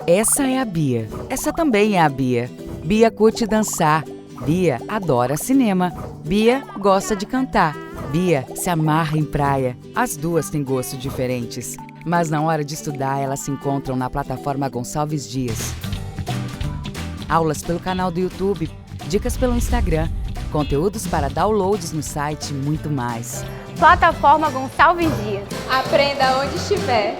Essa é a Bia. Essa também é a Bia. Bia curte dançar. Bia adora cinema. Bia gosta de cantar. Bia se amarra em praia. As duas têm gostos diferentes, mas na hora de estudar elas se encontram na plataforma Gonçalves Dias. Aulas pelo canal do YouTube, dicas pelo Instagram, conteúdos para downloads no site e muito mais. Plataforma Gonçalves Dias. Aprenda onde estiver.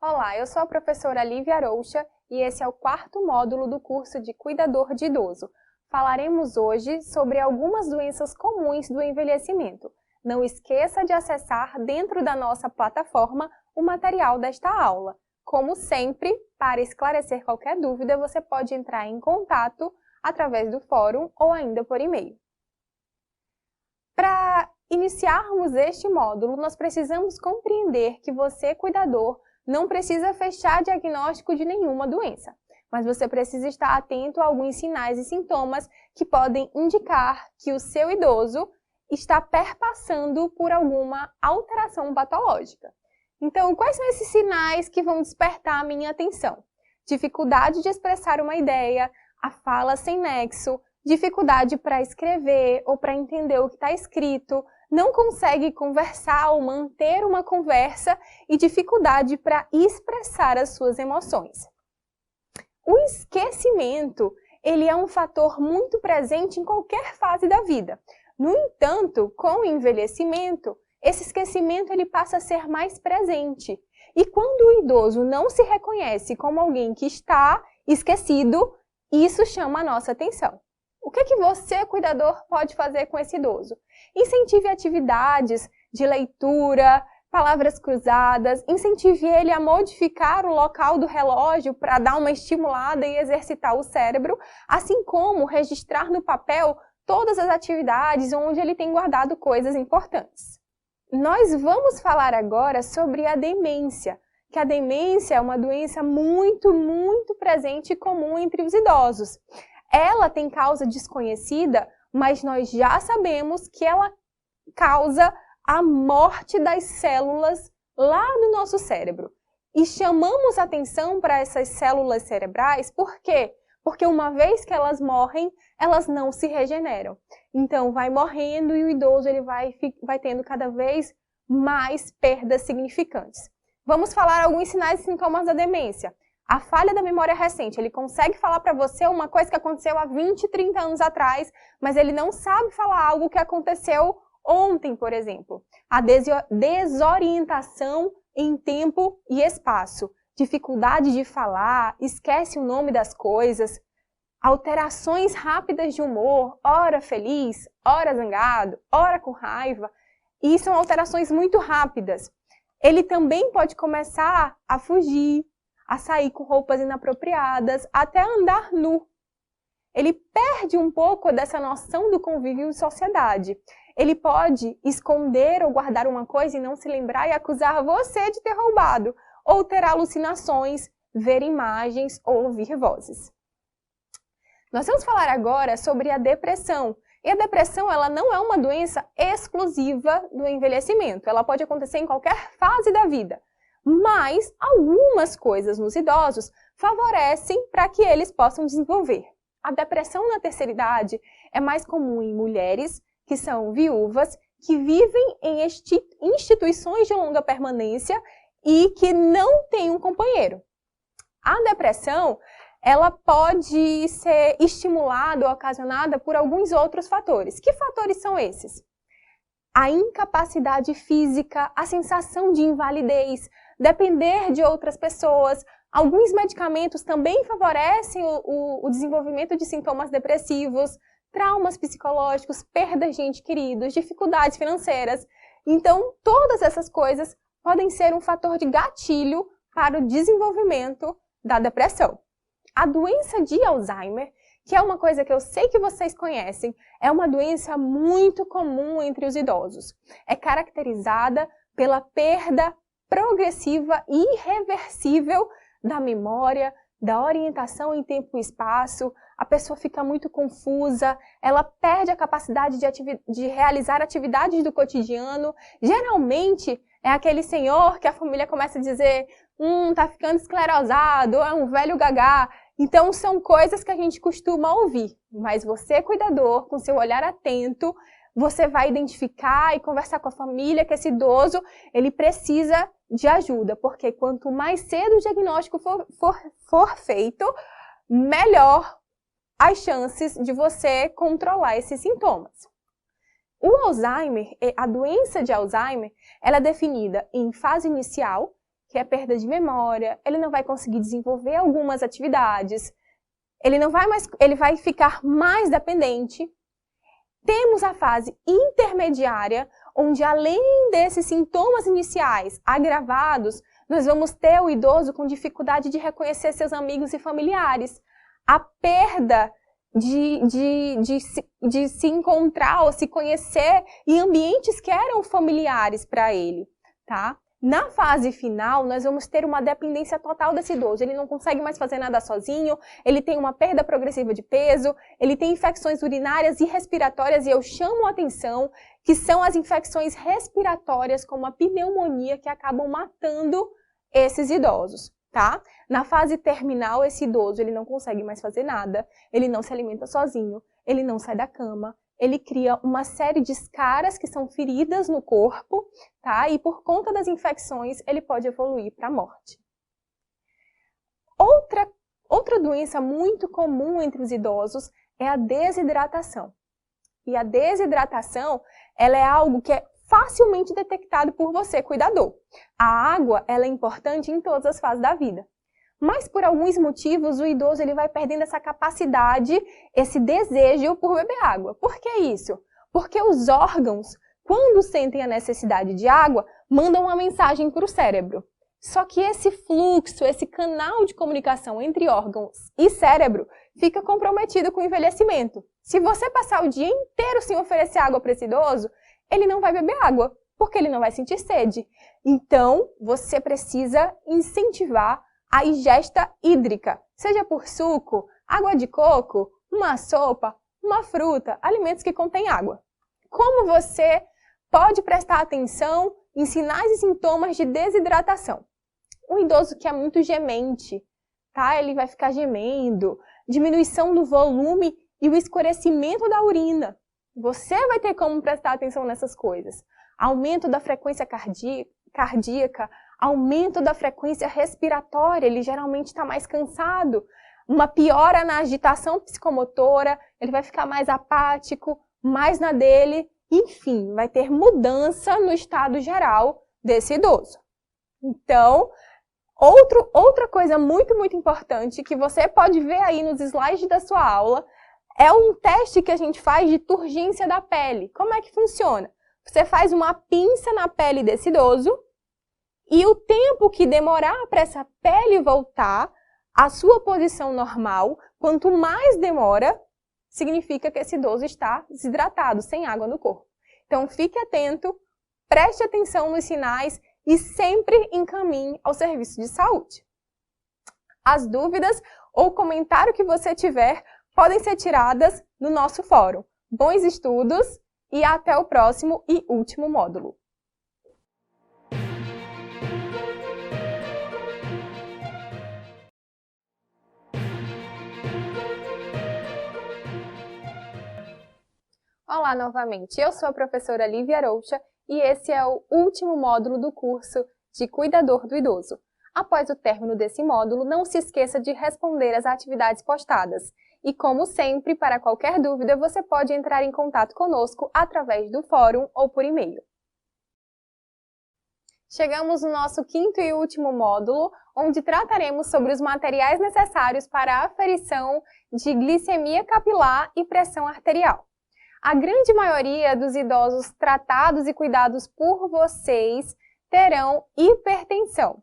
Olá, eu sou a professora Lívia Aroucha e esse é o 4º módulo do curso de Cuidador de Idoso. Falaremos hoje sobre algumas doenças comuns do envelhecimento. Não esqueça de acessar dentro da nossa plataforma o material desta aula. Como sempre, para esclarecer qualquer dúvida, você pode entrar em contato através do fórum ou ainda por e-mail. Para iniciarmos este módulo, nós precisamos compreender que você, cuidador, não precisa fechar diagnóstico de nenhuma doença, mas você precisa estar atento a alguns sinais e sintomas que podem indicar que o seu idoso está perpassando por alguma alteração patológica. Então, quais são esses sinais que vão despertar a minha atenção? Dificuldade de expressar uma ideia, a fala sem nexo, dificuldade para escrever ou para entender o que está escrito, não consegue conversar ou manter uma conversa e dificuldade para expressar as suas emoções. O esquecimento, ele é um fator muito presente em qualquer fase da vida. No entanto, com o envelhecimento, esse esquecimento ele passa a ser mais presente. E quando o idoso não se reconhece como alguém que está esquecido, isso chama a nossa atenção. O que você, cuidador, pode fazer com esse idoso? Incentive atividades de leitura, palavras cruzadas, incentive ele a modificar o local do relógio para dar uma estimulada e exercitar o cérebro, assim como registrar no papel todas as atividades onde ele tem guardado coisas importantes. Nós vamos falar agora sobre a demência, que a demência é uma doença muito presente e comum entre os idosos. Ela tem causa desconhecida, mas nós já sabemos que ela causa a morte das células lá no nosso cérebro. E chamamos atenção para essas células cerebrais, por quê? Porque uma vez que elas morrem, elas não se regeneram. Então, vai morrendo e o idoso ele vai tendo cada vez mais perdas significantes. Vamos falar alguns sinais e sintomas da demência. A falha da memória recente, ele consegue falar para você uma coisa que aconteceu há 20, 30 anos atrás, mas ele não sabe falar algo que aconteceu ontem, por exemplo. A desorientação em tempo e espaço. Dificuldade de falar, esquece o nome das coisas, alterações rápidas de humor, ora feliz, ora zangado, ora com raiva, e são alterações muito rápidas. Ele também pode começar a fugir, a sair com roupas inapropriadas, até andar nu. Ele perde um pouco dessa noção do convívio em sociedade. Ele pode esconder ou guardar uma coisa e não se lembrar e acusar você de ter roubado, ou ter alucinações, ver imagens ou ouvir vozes. Nós vamos falar agora sobre a depressão. E a depressão ela não é uma doença exclusiva do envelhecimento. Ela pode acontecer em qualquer fase da vida. Mas algumas coisas nos idosos favorecem para que eles possam desenvolver. A depressão na terceira idade é mais comum em mulheres que são viúvas, que vivem em instituições de longa permanência e que não têm um companheiro. A depressão, ela pode ser estimulada ou ocasionada por alguns outros fatores. Que fatores são esses? A incapacidade física, a sensação de invalidez, depender de outras pessoas. Alguns medicamentos também favorecem o desenvolvimento de sintomas depressivos, traumas psicológicos, perda de entes queridos, dificuldades financeiras. Então, todas essas coisas podem ser um fator de gatilho para o desenvolvimento da depressão. A doença de Alzheimer, que é uma coisa que eu sei que vocês conhecem, é uma doença muito comum entre os idosos. É caracterizada pela perda progressiva e irreversível da memória, da orientação em tempo e espaço, a pessoa fica muito confusa, ela perde a capacidade de realizar atividades do cotidiano. Geralmente, é aquele senhor que a família começa a dizer, tá ficando esclerosado, é um velho gagá. Então, são coisas que a gente costuma ouvir. Mas você, cuidador, com seu olhar atento, você vai identificar e conversar com a família que esse idoso, ele precisa de ajuda. Porque quanto mais cedo o diagnóstico for feito, melhor as chances de você controlar esses sintomas. O Alzheimer, a doença de Alzheimer, ela é definida em fase inicial, que é perda de memória, ele não vai conseguir desenvolver algumas atividades, ele vai ficar mais dependente. Temos a fase intermediária, onde além desses sintomas iniciais agravados, nós vamos ter o idoso com dificuldade de reconhecer seus amigos e familiares. A perda de se encontrar ou se conhecer em ambientes que eram familiares para ele, tá? Na fase final, nós vamos ter uma dependência total desse idoso. Ele não consegue mais fazer nada sozinho, ele tem uma perda progressiva de peso, ele tem infecções urinárias e respiratórias, e eu chamo a atenção que são as infecções respiratórias, como a pneumonia, que acabam matando esses idosos, tá? Na fase terminal, esse idoso ele não consegue mais fazer nada, ele não se alimenta sozinho, ele não sai da cama, ele cria uma série de escaras que são feridas no corpo, tá? E por conta das infecções, ele pode evoluir para a morte. Outra doença muito comum entre os idosos é a desidratação. E a desidratação, ela é algo que é facilmente detectado por você, cuidador. A água, ela é importante em todas as fases da vida. Mas por alguns motivos, o idoso ele vai perdendo essa capacidade, esse desejo por beber água. Por que isso? Porque os órgãos, quando sentem a necessidade de água, mandam uma mensagem para o cérebro. Só que esse fluxo, esse canal de comunicação entre órgãos e cérebro fica comprometido com o envelhecimento. Se você passar o dia inteiro sem oferecer água para esse idoso, ele não vai beber água, porque ele não vai sentir sede. Então, você precisa incentivar a ingesta hídrica, seja por suco, água de coco, uma sopa, uma fruta, alimentos que contêm água. Como você pode prestar atenção em sinais e sintomas de desidratação? Um idoso que é muito gemente, tá? Ele vai ficar gemendo, diminuição do volume e o escurecimento da urina. Você vai ter como prestar atenção nessas coisas. Aumento da frequência cardíaca, aumento da frequência respiratória, ele geralmente está mais cansado. Uma piora na agitação psicomotora, ele vai ficar mais apático, mais na dele. Enfim, vai ter mudança no estado geral desse idoso. Então, outra coisa muito importante que você pode ver aí nos slides da sua aula é um teste que a gente faz de turgência da pele. Como é que funciona? Você faz uma pinça na pele desse idoso e o tempo que demorar para essa pele voltar à sua posição normal, quanto mais demora, significa que esse idoso está desidratado, sem água no corpo. Então, fique atento, preste atenção nos sinais e sempre encaminhe ao serviço de saúde. As dúvidas ou comentário que você tiver podem ser tiradas no nosso fórum. Bons estudos e até o próximo e último módulo. Olá novamente, eu sou a professora Lívia Aroucha e esse é o último módulo do curso de Cuidador do Idoso. Após o término desse módulo, não se esqueça de responder às atividades postadas. E como sempre, para qualquer dúvida, você pode entrar em contato conosco através do fórum ou por e-mail. Chegamos no nosso quinto e último módulo, onde trataremos sobre os materiais necessários para a aferição de glicemia capilar e pressão arterial. A grande maioria dos idosos tratados e cuidados por vocês terão hipertensão.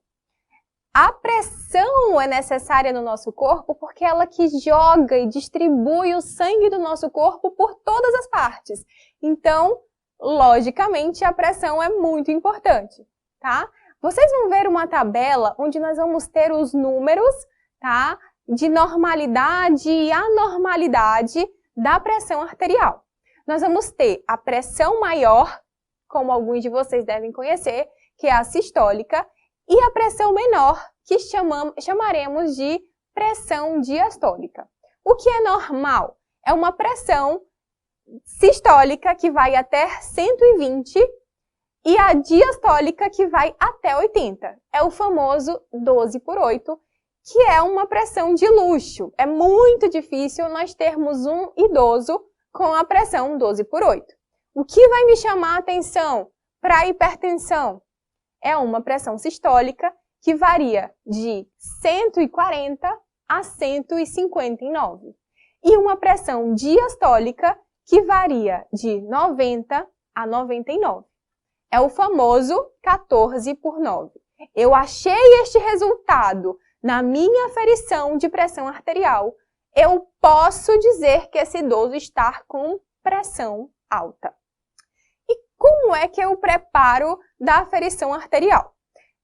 A pressão é necessária no nosso corpo porque ela que joga e distribui o sangue do nosso corpo por todas as partes. Então, logicamente, a pressão é muito importante, tá? Vocês vão ver uma tabela onde nós vamos ter os números, tá? de normalidade e anormalidade da pressão arterial. Nós vamos ter a pressão maior, como alguns de vocês devem conhecer, que é a sistólica, e a pressão menor, que chamaremos de pressão diastólica. O que é normal? É uma pressão sistólica que vai até 120 e a diastólica que vai até 80. É o famoso 12/8, que é uma pressão de luxo. É muito difícil nós termos um idoso com a pressão 12/8. O que vai me chamar a atenção para a hipertensão? É uma pressão sistólica que varia de 140 a 159. E uma pressão diastólica que varia de 90 a 99. É o famoso 14/9. Eu achei este resultado na minha aferição de pressão arterial. Eu posso dizer que esse idoso está com pressão alta. E como é que eu preparo da aferição arterial?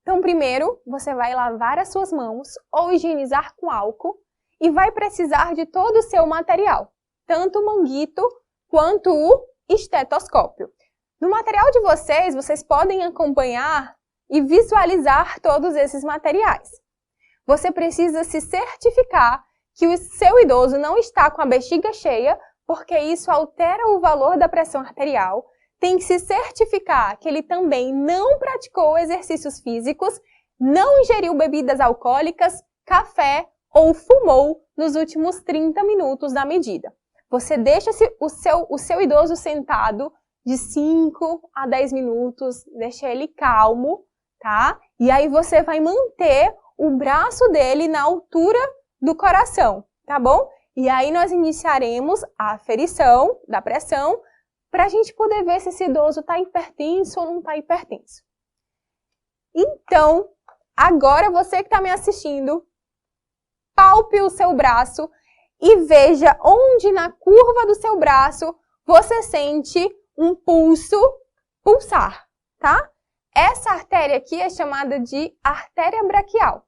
Então, primeiro, você vai lavar as suas mãos ou higienizar com álcool e vai precisar de todo o seu material, tanto o manguito quanto o estetoscópio. No material de vocês podem acompanhar e visualizar todos esses materiais. Você precisa se certificar que o seu idoso não está com a bexiga cheia, porque isso altera o valor da pressão arterial. Tem que se certificar que ele também não praticou exercícios físicos, não ingeriu bebidas alcoólicas, café ou fumou nos últimos 30 minutos da medida. Você deixa o seu idoso sentado de 5 a 10 minutos, deixa ele calmo, tá? E aí você vai manter o braço dele na altura do coração, tá bom? E aí nós iniciaremos a aferição da pressão para a gente poder ver se esse idoso está hipertenso ou não está hipertenso. Então, agora você que está me assistindo, palpe o seu braço e veja onde na curva do seu braço você sente um pulso pulsar, tá? Essa artéria aqui é chamada de artéria braquial.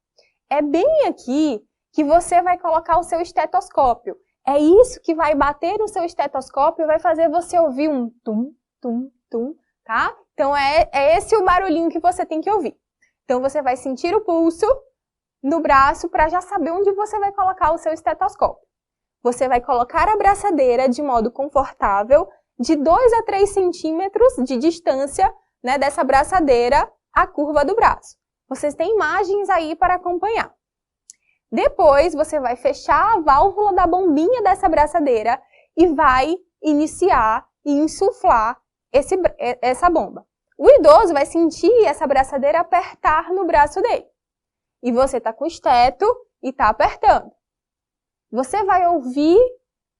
É bem aqui que você vai colocar o seu estetoscópio. É isso que vai bater no seu estetoscópio e vai fazer você ouvir um tum, tum, tum, tá? Então é esse o barulhinho que você tem que ouvir. Então você vai sentir o pulso no braço para já saber onde você vai colocar o seu estetoscópio. Você vai colocar a braçadeira de modo confortável, de 2 a 3 centímetros de distância, né, dessa braçadeira à curva do braço. Vocês têm imagens aí para acompanhar. Depois, você vai fechar a válvula da bombinha dessa braçadeira e vai iniciar e insuflar essa bomba. O idoso vai sentir essa braçadeira apertar no braço dele. E você está com o esteto e está apertando. Você vai ouvir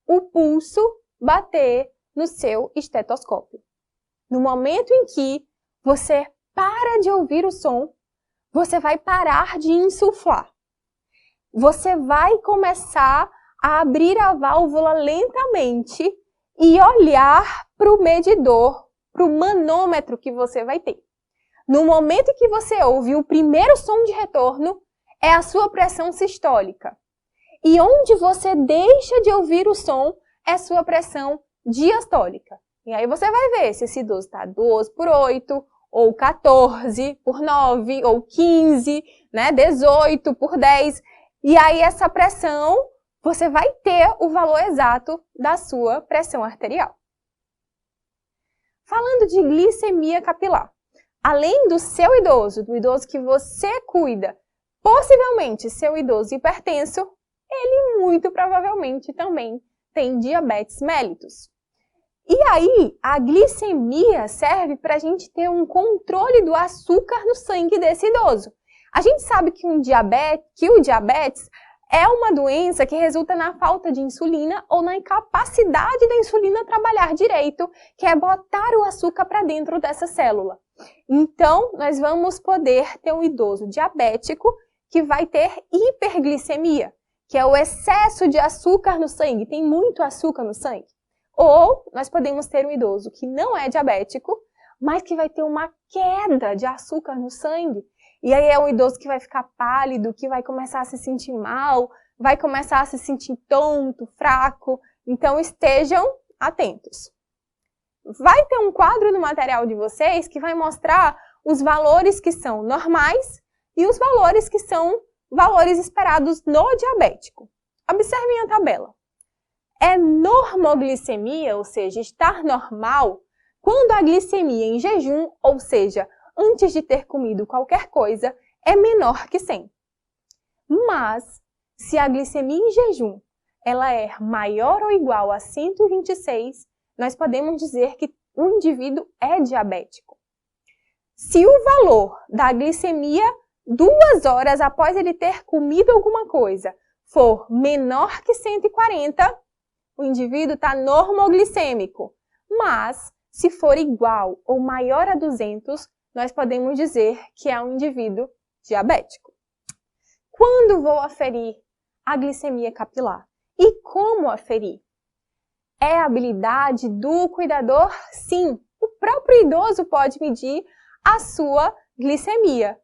o pulso bater no seu estetoscópio. No momento em que você para de ouvir o som, você vai parar de insuflar. Você vai começar a abrir a válvula lentamente e olhar para o medidor, para o manômetro que você vai ter. No momento em que você ouve o primeiro som de retorno, é a sua pressão sistólica. E onde você deixa de ouvir o som, é a sua pressão diastólica. E aí você vai ver se esse idoso está 12/8, ou 14/9, ou 15, né, 18/10. E aí essa pressão, você vai ter o valor exato da sua pressão arterial. Falando de glicemia capilar, além do seu idoso, do idoso que você cuida, possivelmente seu idoso hipertenso, ele muito provavelmente também tem diabetes mellitus. E aí, a glicemia serve para a gente ter um controle do açúcar no sangue desse idoso. A gente sabe que o diabetes é uma doença que resulta na falta de insulina ou na incapacidade da insulina trabalhar direito, que é botar o açúcar para dentro dessa célula. Então, nós vamos poder ter um idoso diabético que vai ter hiperglicemia, que é o excesso de açúcar no sangue, tem muito açúcar no sangue. Ou nós podemos ter um idoso que não é diabético, mas que vai ter uma queda de açúcar no sangue. E aí é um idoso que vai ficar pálido, que vai começar a se sentir mal, vai começar a se sentir tonto, fraco, então estejam atentos. Vai ter um quadro no material de vocês que vai mostrar os valores que são normais e os valores que são valores esperados no diabético. Observem a tabela. É normoglicemia, ou seja, estar normal, quando a glicemia em jejum, ou seja, antes de ter comido qualquer coisa, é menor que 100. Mas, se a glicemia em jejum ela é maior ou igual a 126, nós podemos dizer que o indivíduo é diabético. Se o valor da glicemia 2 horas após ele ter comido alguma coisa for menor que 140, o indivíduo está normoglicêmico. Mas, se for igual ou maior a 200, nós podemos dizer que é um indivíduo diabético. Quando vou aferir a glicemia capilar? E como aferir? É habilidade do cuidador? Sim, o próprio idoso pode medir a sua glicemia.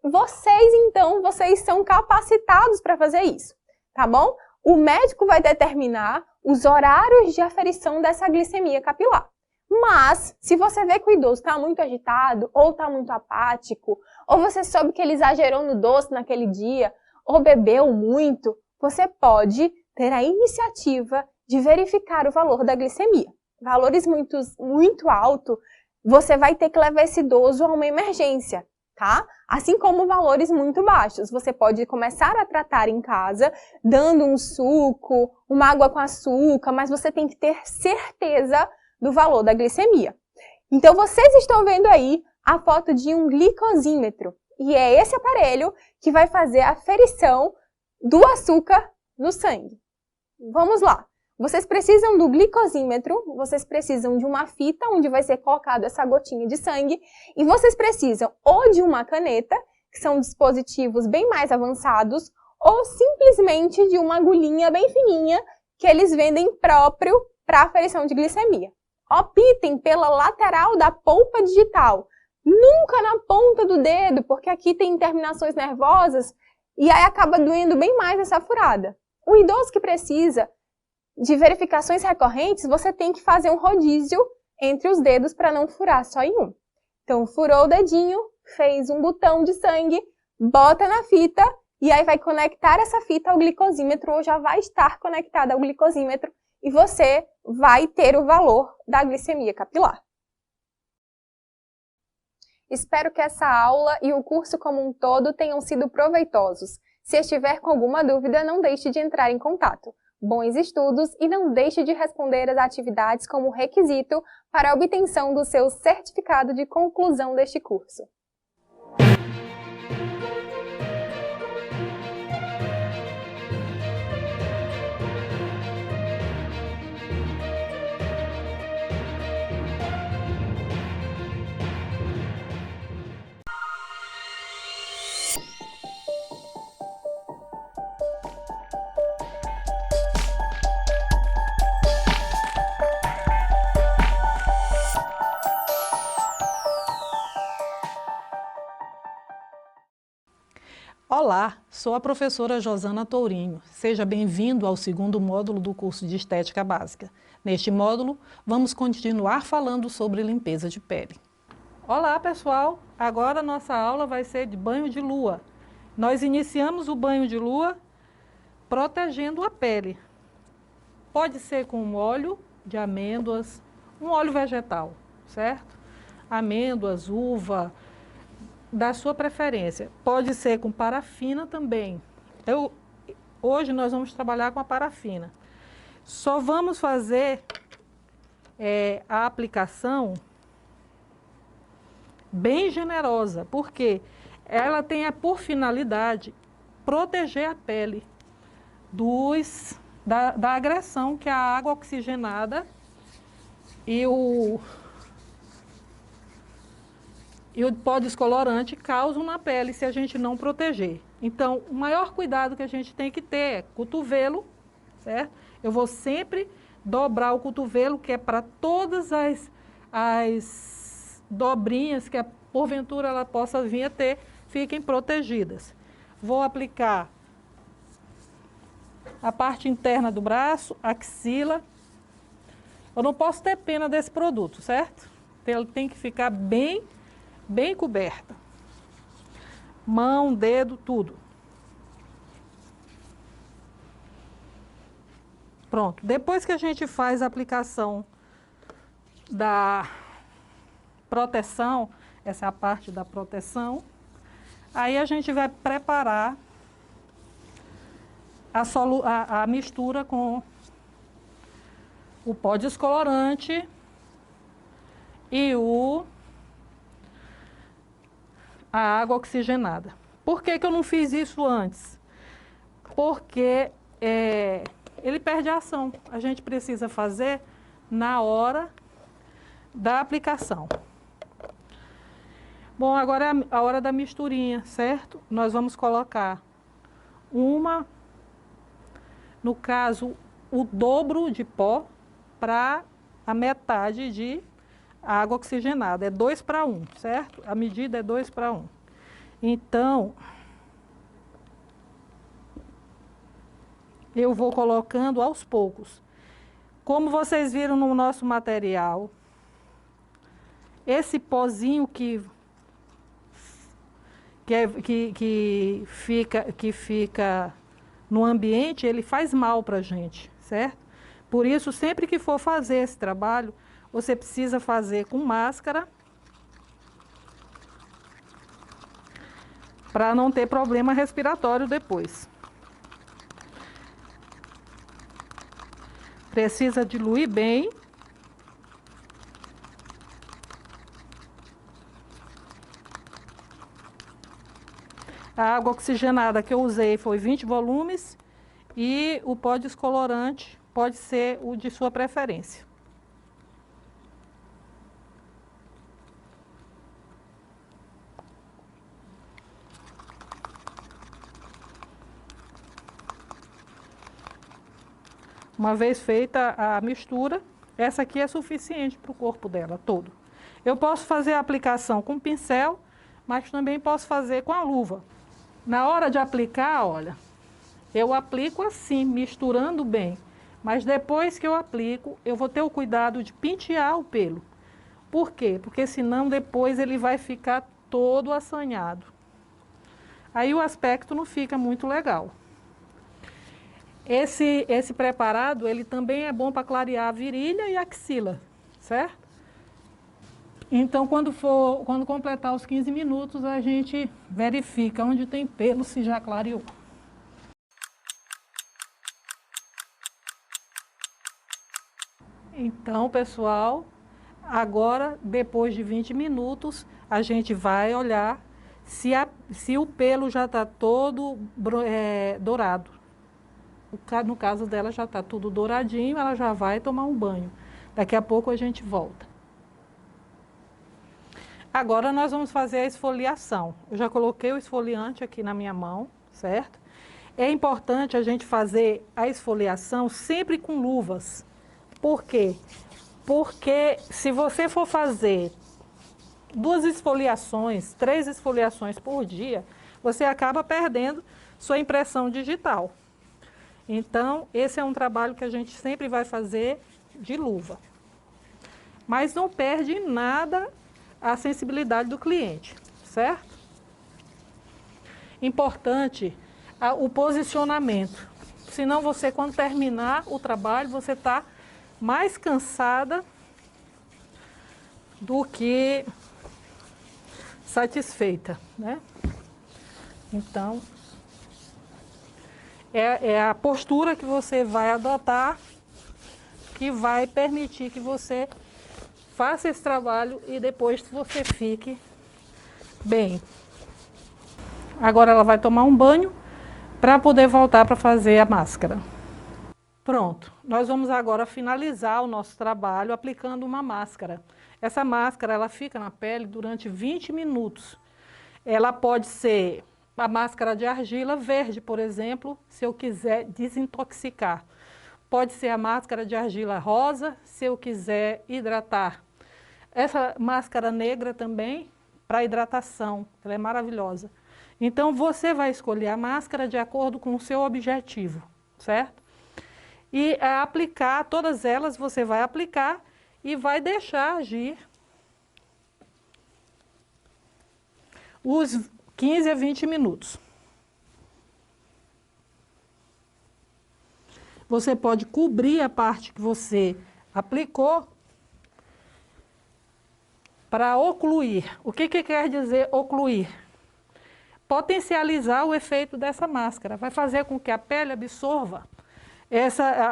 Vocês, então, vocês são capacitados para fazer isso, tá bom? O médico vai determinar os horários de aferição dessa glicemia capilar. Mas, se você vê que o idoso está muito agitado, ou está muito apático, ou você soube que ele exagerou no doce naquele dia, ou bebeu muito, você pode ter a iniciativa de verificar o valor da glicemia. Valores muito altos, você vai ter que levar esse idoso a uma emergência, tá? Assim como valores muito baixos. Você pode começar a tratar em casa, dando um suco, uma água com açúcar, mas você tem que ter certeza do valor da glicemia. Então, vocês estão vendo aí a foto de um glicosímetro. E é esse aparelho que vai fazer a aferição do açúcar no sangue. Vamos lá. Vocês precisam do glicosímetro, vocês precisam de uma fita onde vai ser colocado essa gotinha de sangue e vocês precisam ou de uma caneta, que são dispositivos bem mais avançados, ou simplesmente de uma agulhinha bem fininha que eles vendem próprio para aferição de glicemia. Optem pela lateral da polpa digital, nunca na ponta do dedo, porque aqui tem terminações nervosas e aí acaba doendo bem mais essa furada. O idoso que precisa de verificações recorrentes, você tem que fazer um rodízio entre os dedos para não furar só em um. Então, furou o dedinho, fez um botão de sangue, bota na fita e aí vai conectar essa fita ao glicosímetro ou já vai estar conectada ao glicosímetro e você vai ter o valor da glicemia capilar. Espero que essa aula e o curso como um todo tenham sido proveitosos. Se estiver com alguma dúvida, não deixe de entrar em contato. Bons estudos e não deixe de responder as atividades como requisito para a obtenção do seu certificado de conclusão deste curso. Olá, sou a professora Josana Tourinho. Seja bem-vindo ao segundo módulo do curso de Estética Básica. Neste módulo, vamos continuar falando sobre limpeza de pele. Olá, pessoal! Agora nossa aula vai ser de banho de lua. Nós iniciamos o banho de lua protegendo a pele. Pode ser com óleo de amêndoas, um óleo vegetal, certo? Amêndoas, uva, da sua preferência. Pode ser com parafina também. Hoje nós vamos trabalhar com a parafina. Só vamos fazer a aplicação bem generosa, porque ela tem por finalidade proteger a pele da agressão que a água oxigenada e o pó descolorante causam na pele se a gente não proteger. Então, o maior cuidado que a gente tem que ter é cotovelo, certo? Eu vou sempre dobrar o cotovelo, que é para todas as dobrinhas que porventura ela possa vir a ter, fiquem protegidas. Vou aplicar a parte interna do braço, axila. Eu não posso ter pena desse produto, certo? Ele tem que ficar bem coberta. Mão, dedo, tudo. Pronto. Depois que a gente faz a aplicação da proteção, essa é a parte da proteção, aí a gente vai preparar a mistura com o pó descolorante e a água oxigenada. Por que que eu não fiz isso antes? Porque ele perde a ação. A gente precisa fazer na hora da aplicação. Bom, agora é a hora da misturinha, certo? Nós vamos colocar no caso, o dobro de pó para a metade de água oxigenada. É 2:1, certo? A medida é 2:1. Então, eu vou colocando aos poucos. Como vocês viram no nosso material, esse pozinho que fica no ambiente, ele faz mal para a gente, certo? Por isso, sempre que for fazer esse trabalho, você precisa fazer com máscara para não ter problema respiratório depois. Precisa diluir bem. A água oxigenada que eu usei foi 20 volumes e o pó descolorante pode ser o de sua preferência. Uma vez feita a mistura, essa aqui é suficiente para o corpo dela todo. Eu posso fazer a aplicação com pincel, mas também posso fazer com a luva. Na hora de aplicar, olha, eu aplico assim, misturando bem. Mas depois que eu aplico, eu vou ter o cuidado de pentear o pelo. Por quê? Porque senão depois ele vai ficar todo assanhado. Aí o aspecto não fica muito legal. Esse preparado, ele também é bom para clarear a virilha e a axila, certo? Então, quando completar os 15 minutos, a gente verifica onde tem pelo, se já clareou. Então, pessoal, agora, depois de 20 minutos, a gente vai olhar se o pelo já está todo dourado. No caso dela, já está tudo douradinho, ela já vai tomar um banho. Daqui a pouco a gente volta. Agora nós vamos fazer a esfoliação. Eu já coloquei o esfoliante aqui na minha mão, certo? É importante a gente fazer a esfoliação sempre com luvas. Por quê? Porque se você for fazer 2 esfoliações, 3 esfoliações por dia, você acaba perdendo sua impressão digital. Então, esse é um trabalho que a gente sempre vai fazer de luva. Mas não perde nada a sensibilidade do cliente, certo? Importante o posicionamento. Senão você, quando terminar o trabalho, você está mais cansada do que satisfeita, né? Então, é a postura que você vai adotar que vai permitir que você faça esse trabalho e depois você fique bem. Agora ela vai tomar um banho para poder voltar para fazer a máscara. Pronto, nós vamos agora finalizar o nosso trabalho aplicando uma máscara. Essa máscara ela fica na pele durante 20 minutos. Ela pode ser a máscara de argila verde, por exemplo, se eu quiser desintoxicar. Pode ser a máscara de argila rosa, se eu quiser hidratar. Essa máscara negra também, para hidratação, ela é maravilhosa. Então, você vai escolher a máscara de acordo com o seu objetivo, certo? E aplicar, todas elas você vai aplicar e vai deixar agir os 15 a 20 minutos. Você pode cobrir a parte que você aplicou para ocluir. O que quer dizer ocluir? Potencializar o efeito dessa máscara. Vai fazer com que a pele absorva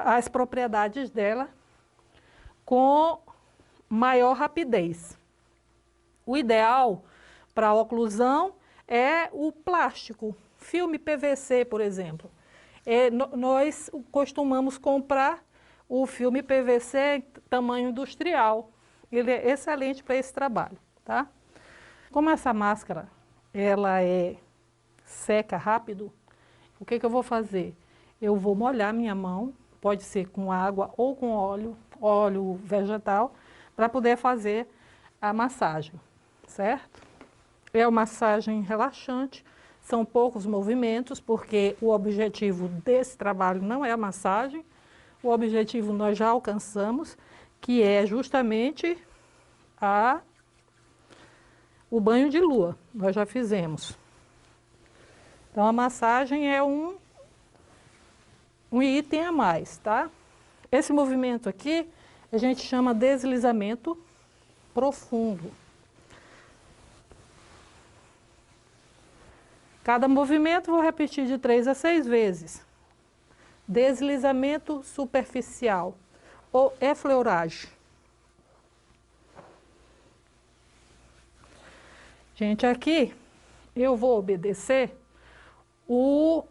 as propriedades dela com maior rapidez. O ideal para a oclusão é o plástico, filme PVC, por exemplo. Nós costumamos comprar o filme PVC tamanho industrial. Ele é excelente para esse trabalho, tá? Como essa máscara, ela seca rápido, o que eu vou fazer? Eu vou molhar minha mão, pode ser com água ou com óleo vegetal, para poder fazer a massagem, certo? É uma massagem relaxante, são poucos movimentos, porque o objetivo desse trabalho não é a massagem, o objetivo nós já alcançamos, que é justamente o banho de lua, nós já fizemos. Então a massagem é um item a mais, tá? Esse movimento aqui a gente chama deslizamento profundo. Cada movimento vou repetir de 3 a 6 vezes. Deslizamento superficial ou effleurage. Gente, aqui eu vou obedecer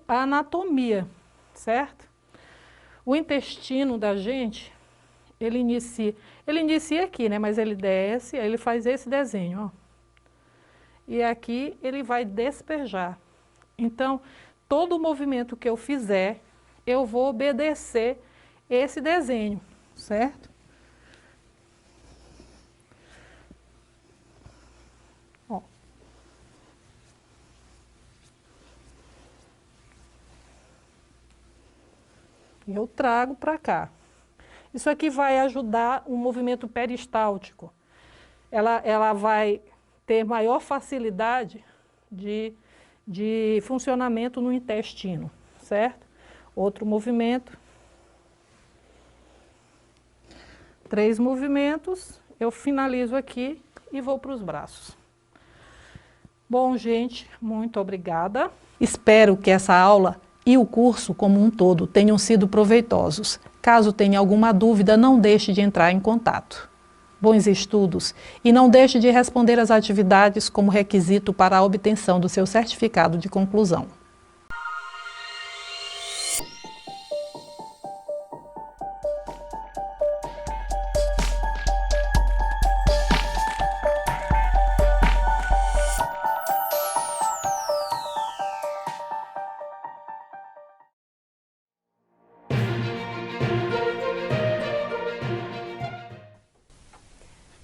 a anatomia, certo? O intestino da gente, ele inicia aqui, né? Mas ele desce, aí ele faz esse desenho, ó. E aqui ele vai despejar. Então, todo movimento que eu fizer, eu vou obedecer esse desenho, certo? Ó. Eu trago para cá. Isso aqui vai ajudar o movimento peristáltico. Ela vai ter maior facilidade de funcionamento no intestino, certo? Outro movimento. 3 movimentos, eu finalizo aqui e vou para os braços. Bom, gente, muito obrigada. Espero que essa aula e o curso como um todo tenham sido proveitosos. Caso tenha alguma dúvida, não deixe de entrar em contato. Bons estudos e não deixe de responder às atividades como requisito para a obtenção do seu certificado de conclusão.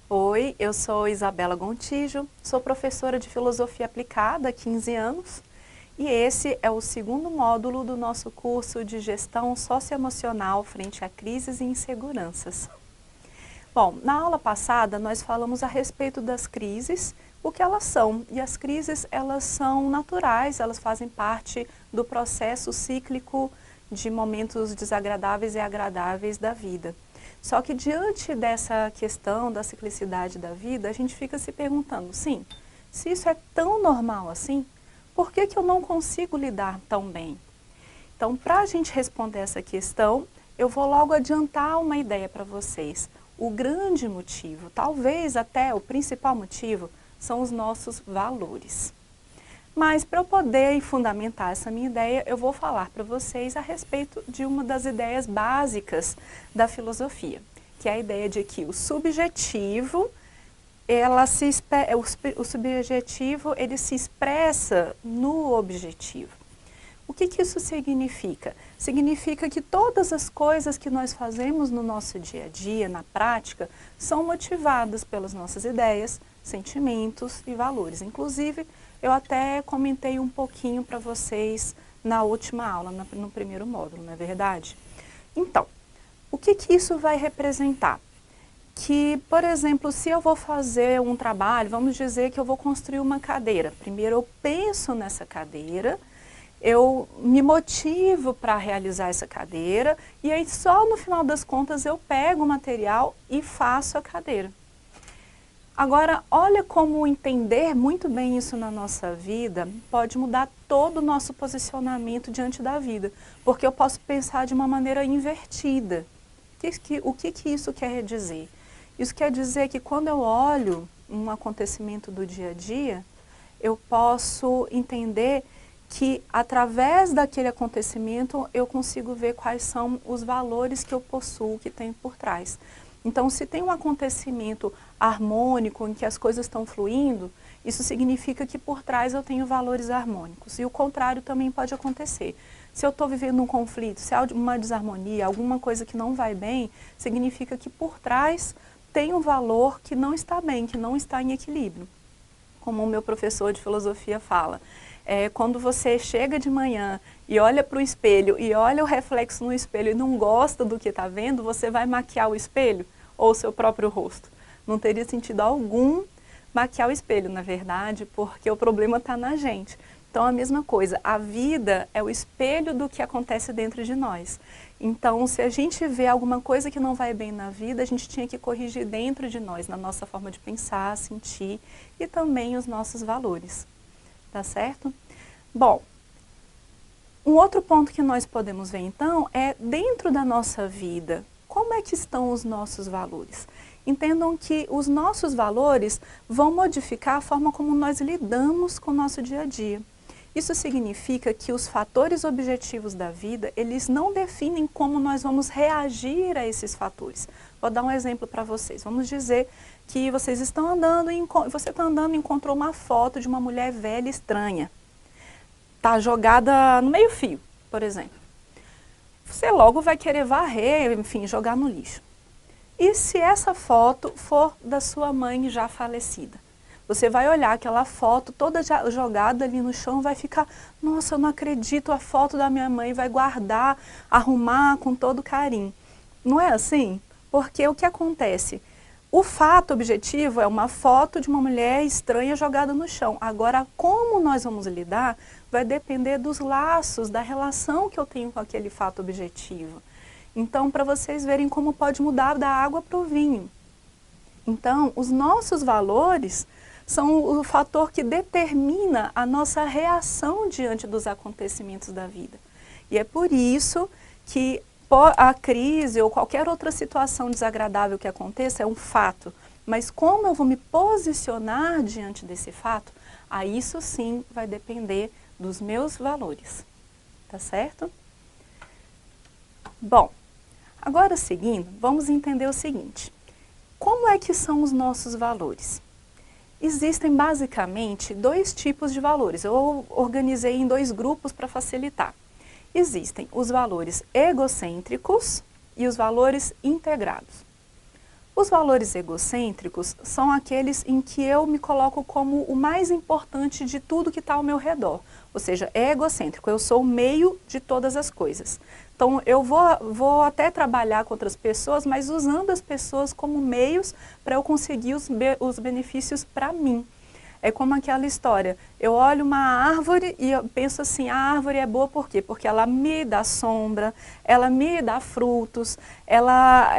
Oi, eu sou Isabela Gontijo, sou professora de Filosofia Aplicada há 15 anos e esse é o segundo módulo do nosso curso de Gestão Socioemocional frente a crises e inseguranças. Bom, na aula passada nós falamos a respeito das crises, o que elas são, e as crises elas são naturais, elas fazem parte do processo cíclico de momentos desagradáveis e agradáveis da vida. Só que diante dessa questão da ciclicidade da vida, a gente fica se perguntando, sim, se isso é tão normal assim, por que eu não consigo lidar tão bem? Então, para a gente responder essa questão, eu vou logo adiantar uma ideia para vocês. O grande motivo, talvez até o principal motivo, são os nossos valores. Mas para eu poder fundamentar essa minha ideia, eu vou falar para vocês a respeito de uma das ideias básicas da filosofia, que é a ideia de que o subjetivo, ele se expressa no objetivo. O que isso significa? Significa que todas as coisas que nós fazemos no nosso dia a dia, na prática, são motivadas pelas nossas ideias, sentimentos e valores. Inclusive, eu até comentei um pouquinho para vocês na última aula, no primeiro módulo, não é verdade? Então, o que isso vai representar? Que, por exemplo, se eu vou fazer um trabalho, vamos dizer que eu vou construir uma cadeira. Primeiro eu penso nessa cadeira, eu me motivo para realizar essa cadeira e aí só no final das contas eu pego o material e faço a cadeira. Agora, olha como entender muito bem isso na nossa vida pode mudar todo o nosso posicionamento diante da vida, porque eu posso pensar de uma maneira invertida. O que isso quer dizer? Isso quer dizer que quando eu olho um acontecimento do dia a dia, eu posso entender que através daquele acontecimento eu consigo ver quais são os valores que eu possuo, que tem por trás. Então, se tem um acontecimento harmônico em que as coisas estão fluindo, isso significa que por trás eu tenho valores harmônicos. E o contrário também pode acontecer. Se eu estou vivendo um conflito, se há uma desarmonia, alguma coisa que não vai bem, significa que por trás tem um valor que não está bem, que não está em equilíbrio. Como o meu professor de filosofia fala, quando você chega de manhã e olha para o espelho e olha o reflexo no espelho e não gosta do que está vendo, você vai maquiar o espelho ou o seu próprio rosto? Não teria sentido algum maquiar o espelho, na verdade, porque o problema está na gente. Então, a mesma coisa, a vida é o espelho do que acontece dentro de nós. Então, se a gente vê alguma coisa que não vai bem na vida, a gente tinha que corrigir dentro de nós, na nossa forma de pensar, sentir e também os nossos valores. Tá certo? Bom, um outro ponto que nós podemos ver então é dentro da nossa vida, como é que estão os nossos valores? Entendam que os nossos valores vão modificar a forma como nós lidamos com o nosso dia a dia. Isso significa que os fatores objetivos da vida, eles não definem como nós vamos reagir a esses fatores. Vou dar um exemplo para vocês. Vamos dizer que vocês estão andando e você está andando e encontrou uma foto de uma mulher velha estranha. Está jogada no meio-fio, por exemplo. Você logo vai querer varrer, enfim, jogar no lixo. E se essa foto for da sua mãe já falecida? Você vai olhar aquela foto toda jogada ali no chão, vai ficar, nossa, eu não acredito, a foto da minha mãe, vai guardar, arrumar com todo carinho. Não é assim? Porque o que acontece? O fato objetivo é uma foto de uma mulher estranha jogada no chão. Agora, como nós vamos lidar, vai depender dos laços, da relação que eu tenho com aquele fato objetivo. Então, para vocês verem como pode mudar da água para o vinho. Então, os nossos valores são o fator que determina a nossa reação diante dos acontecimentos da vida. E é por isso que a crise ou qualquer outra situação desagradável que aconteça é um fato. Mas como eu vou me posicionar diante desse fato, aí isso sim vai depender dos meus valores. Tá certo? Bom, agora seguindo, vamos entender o seguinte. Como é que são os nossos valores? Existem basicamente dois tipos de valores. Eu organizei em dois grupos para facilitar. Existem os valores egocêntricos e os valores integrados. Os valores egocêntricos são aqueles em que eu me coloco como o mais importante de tudo que está ao meu redor. Ou seja, é egocêntrico, eu sou o meio de todas as coisas. Então, eu vou até trabalhar com outras pessoas, mas usando as pessoas como meios para eu conseguir os benefícios para mim. É como aquela história, eu olho uma árvore e eu penso assim, a árvore é boa por quê? Porque ela me dá sombra, ela me dá frutos, ela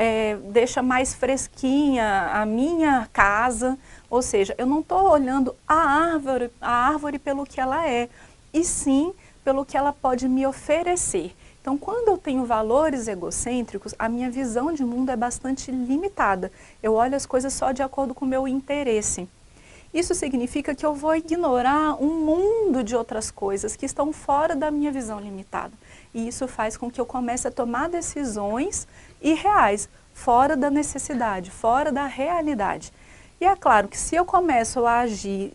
deixa mais fresquinha a minha casa. Ou seja, eu não estou olhando a árvore pelo que ela é, e sim pelo que ela pode me oferecer. Então, quando eu tenho valores egocêntricos, a minha visão de mundo é bastante limitada. Eu olho as coisas só de acordo com o meu interesse. Isso significa que eu vou ignorar um mundo de outras coisas que estão fora da minha visão limitada. E isso faz com que eu comece a tomar decisões irreais, fora da necessidade, fora da realidade. E é claro que se eu começo a agir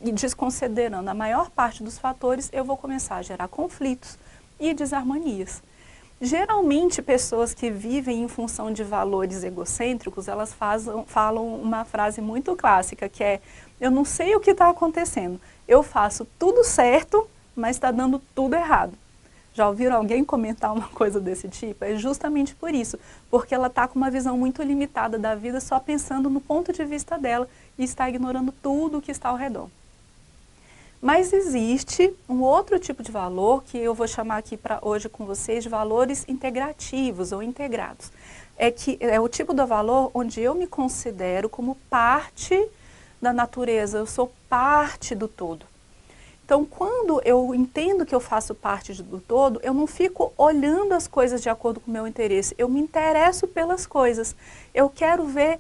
desconsiderando a maior parte dos fatores, eu vou começar a gerar conflitos e desarmonias. Geralmente, pessoas que vivem em função de valores egocêntricos, elas falam uma frase muito clássica, que é, eu não sei o que está acontecendo, eu faço tudo certo mas está dando tudo errado. Já ouviram alguém comentar uma coisa desse tipo? É justamente por isso, porque ela está com uma visão muito limitada da vida, só pensando no ponto de vista dela e está ignorando tudo o que está ao redor. Mas existe um outro tipo de valor que eu vou chamar aqui para hoje com vocês de valores integrativos ou integrados. É o tipo de valor onde eu me considero como parte da natureza, eu sou parte do todo. Então, quando eu entendo que eu faço parte do todo, eu não fico olhando as coisas de acordo com o meu interesse, eu me interesso pelas coisas, eu quero ver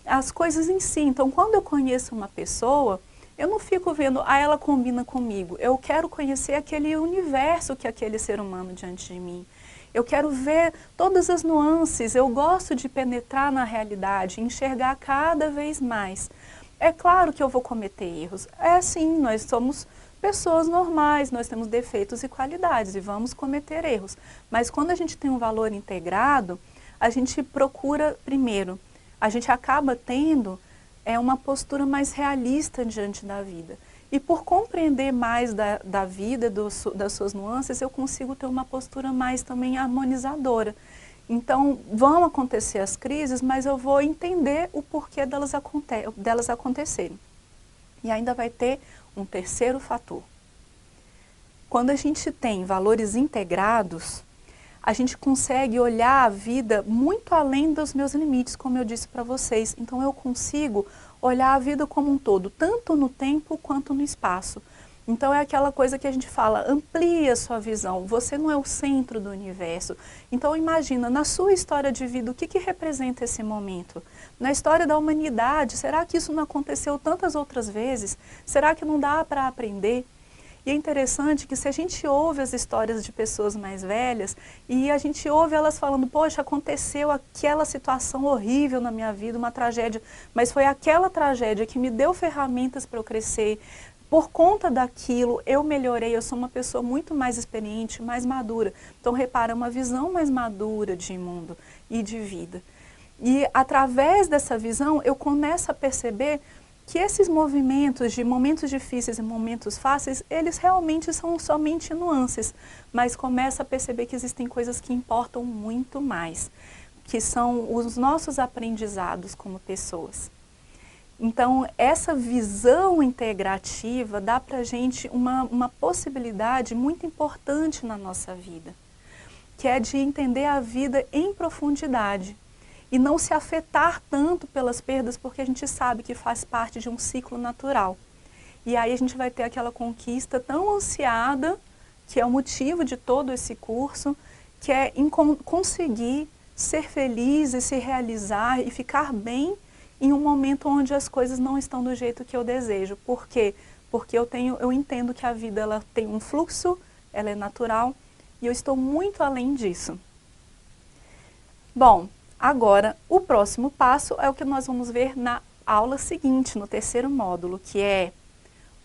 as coisas em si. Então, quando eu conheço uma pessoa, eu não fico vendo, ela combina comigo, eu quero conhecer aquele universo que é aquele ser humano diante de mim. Eu quero ver todas as nuances, eu gosto de penetrar na realidade, enxergar cada vez mais. É claro que eu vou cometer erros, é sim, nós somos pessoas normais, nós temos defeitos e qualidades e vamos cometer erros. Mas quando a gente tem um valor integrado, a gente procura, primeiro, a gente acaba tendo uma postura mais realista diante da vida. E por compreender mais da vida, das suas nuances, eu consigo ter uma postura mais também harmonizadora. Então, vão acontecer as crises, mas eu vou entender o porquê delas acontecerem. E ainda vai ter um terceiro fator. Quando a gente tem valores integrados, a gente consegue olhar a vida muito além dos meus limites, como eu disse para vocês. Então eu consigo olhar a vida como um todo, tanto no tempo quanto no espaço. Então é aquela coisa que a gente fala, amplie a sua visão, você não é o centro do universo. Então imagina, na sua história de vida, o que representa esse momento? Na história da humanidade, será que isso não aconteceu tantas outras vezes? Será que não dá para aprender? E é interessante que se a gente ouve as histórias de pessoas mais velhas e a gente ouve elas falando, poxa, aconteceu aquela situação horrível na minha vida, uma tragédia, mas foi aquela tragédia que me deu ferramentas para eu crescer. Por conta daquilo, eu melhorei, eu sou uma pessoa muito mais experiente, mais madura. Então, repara, uma visão mais madura de mundo e de vida. E através dessa visão, eu começo a perceber que esses movimentos de momentos difíceis e momentos fáceis, eles realmente são somente nuances, mas começa a perceber que existem coisas que importam muito mais, que são os nossos aprendizados como pessoas. Então, essa visão integrativa dá para a gente uma possibilidade muito importante na nossa vida, que é de entender a vida em profundidade. E não se afetar tanto pelas perdas, porque a gente sabe que faz parte de um ciclo natural. E aí a gente vai ter aquela conquista tão ansiada, que é o motivo de todo esse curso, que é conseguir ser feliz e se realizar e ficar bem em um momento onde as coisas não estão do jeito que eu desejo. Por quê? Porque eu entendo que a vida ela tem um fluxo, ela é natural, e eu estou muito além disso. Bom, agora, o próximo passo é o que nós vamos ver na aula seguinte, no terceiro módulo, que é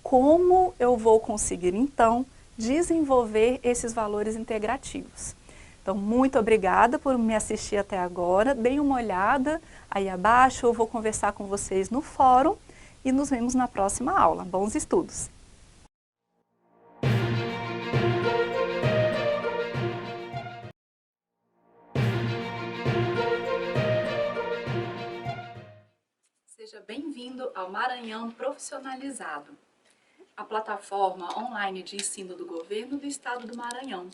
como eu vou conseguir, então, desenvolver esses valores integrativos. Então, muito obrigada por me assistir até agora. Deem uma olhada aí abaixo, eu vou conversar com vocês no fórum e nos vemos na próxima aula. Bons estudos! Seja bem-vindo ao Maranhão Profissionalizado, a plataforma online de ensino do governo do estado do Maranhão.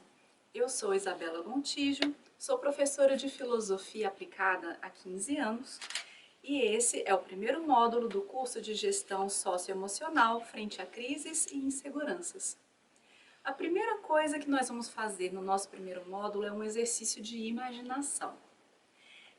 Eu sou Isabela Gontijo, sou professora de Filosofia Aplicada há 15 anos e esse é o primeiro módulo do curso de Gestão Socioemocional frente a crises e inseguranças. A primeira coisa que nós vamos fazer no nosso primeiro módulo é um exercício de imaginação.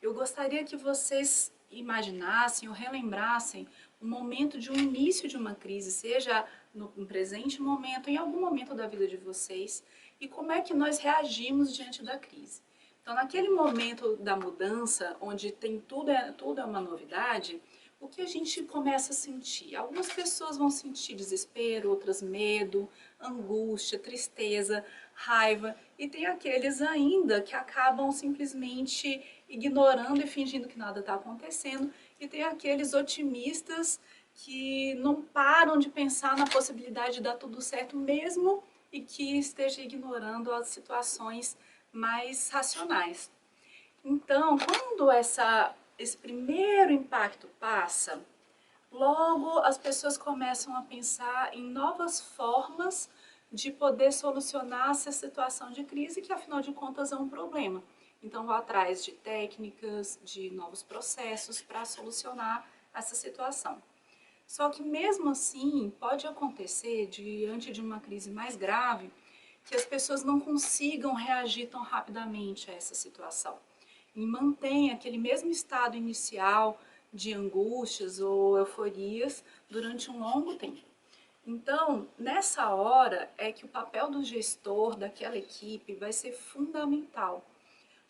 Eu gostaria que vocês imaginassem ou relembrassem um momento de um início de uma crise, seja no presente momento, em algum momento da vida de vocês, e como é que nós reagimos diante da crise. Então, naquele momento da mudança, onde tem tudo é uma novidade, o que a gente começa a sentir? Algumas pessoas vão sentir desespero, outras medo, angústia, tristeza, raiva, e tem aqueles ainda que acabam simplesmente ignorando e fingindo que nada está acontecendo, e tem aqueles otimistas que não param de pensar na possibilidade de dar tudo certo, mesmo e que esteja ignorando as situações mais racionais. Então, quando esse primeiro impacto passa, logo as pessoas começam a pensar em novas formas de poder solucionar essa situação de crise, que afinal de contas é um problema. Então, vou atrás de técnicas, de novos processos para solucionar essa situação. Só que mesmo assim, pode acontecer, diante de uma crise mais grave, que as pessoas não consigam reagir tão rapidamente a essa situação. E mantenha aquele mesmo estado inicial de angústias ou euforias durante um longo tempo. Então, nessa hora é que o papel do gestor daquela equipe vai ser fundamental,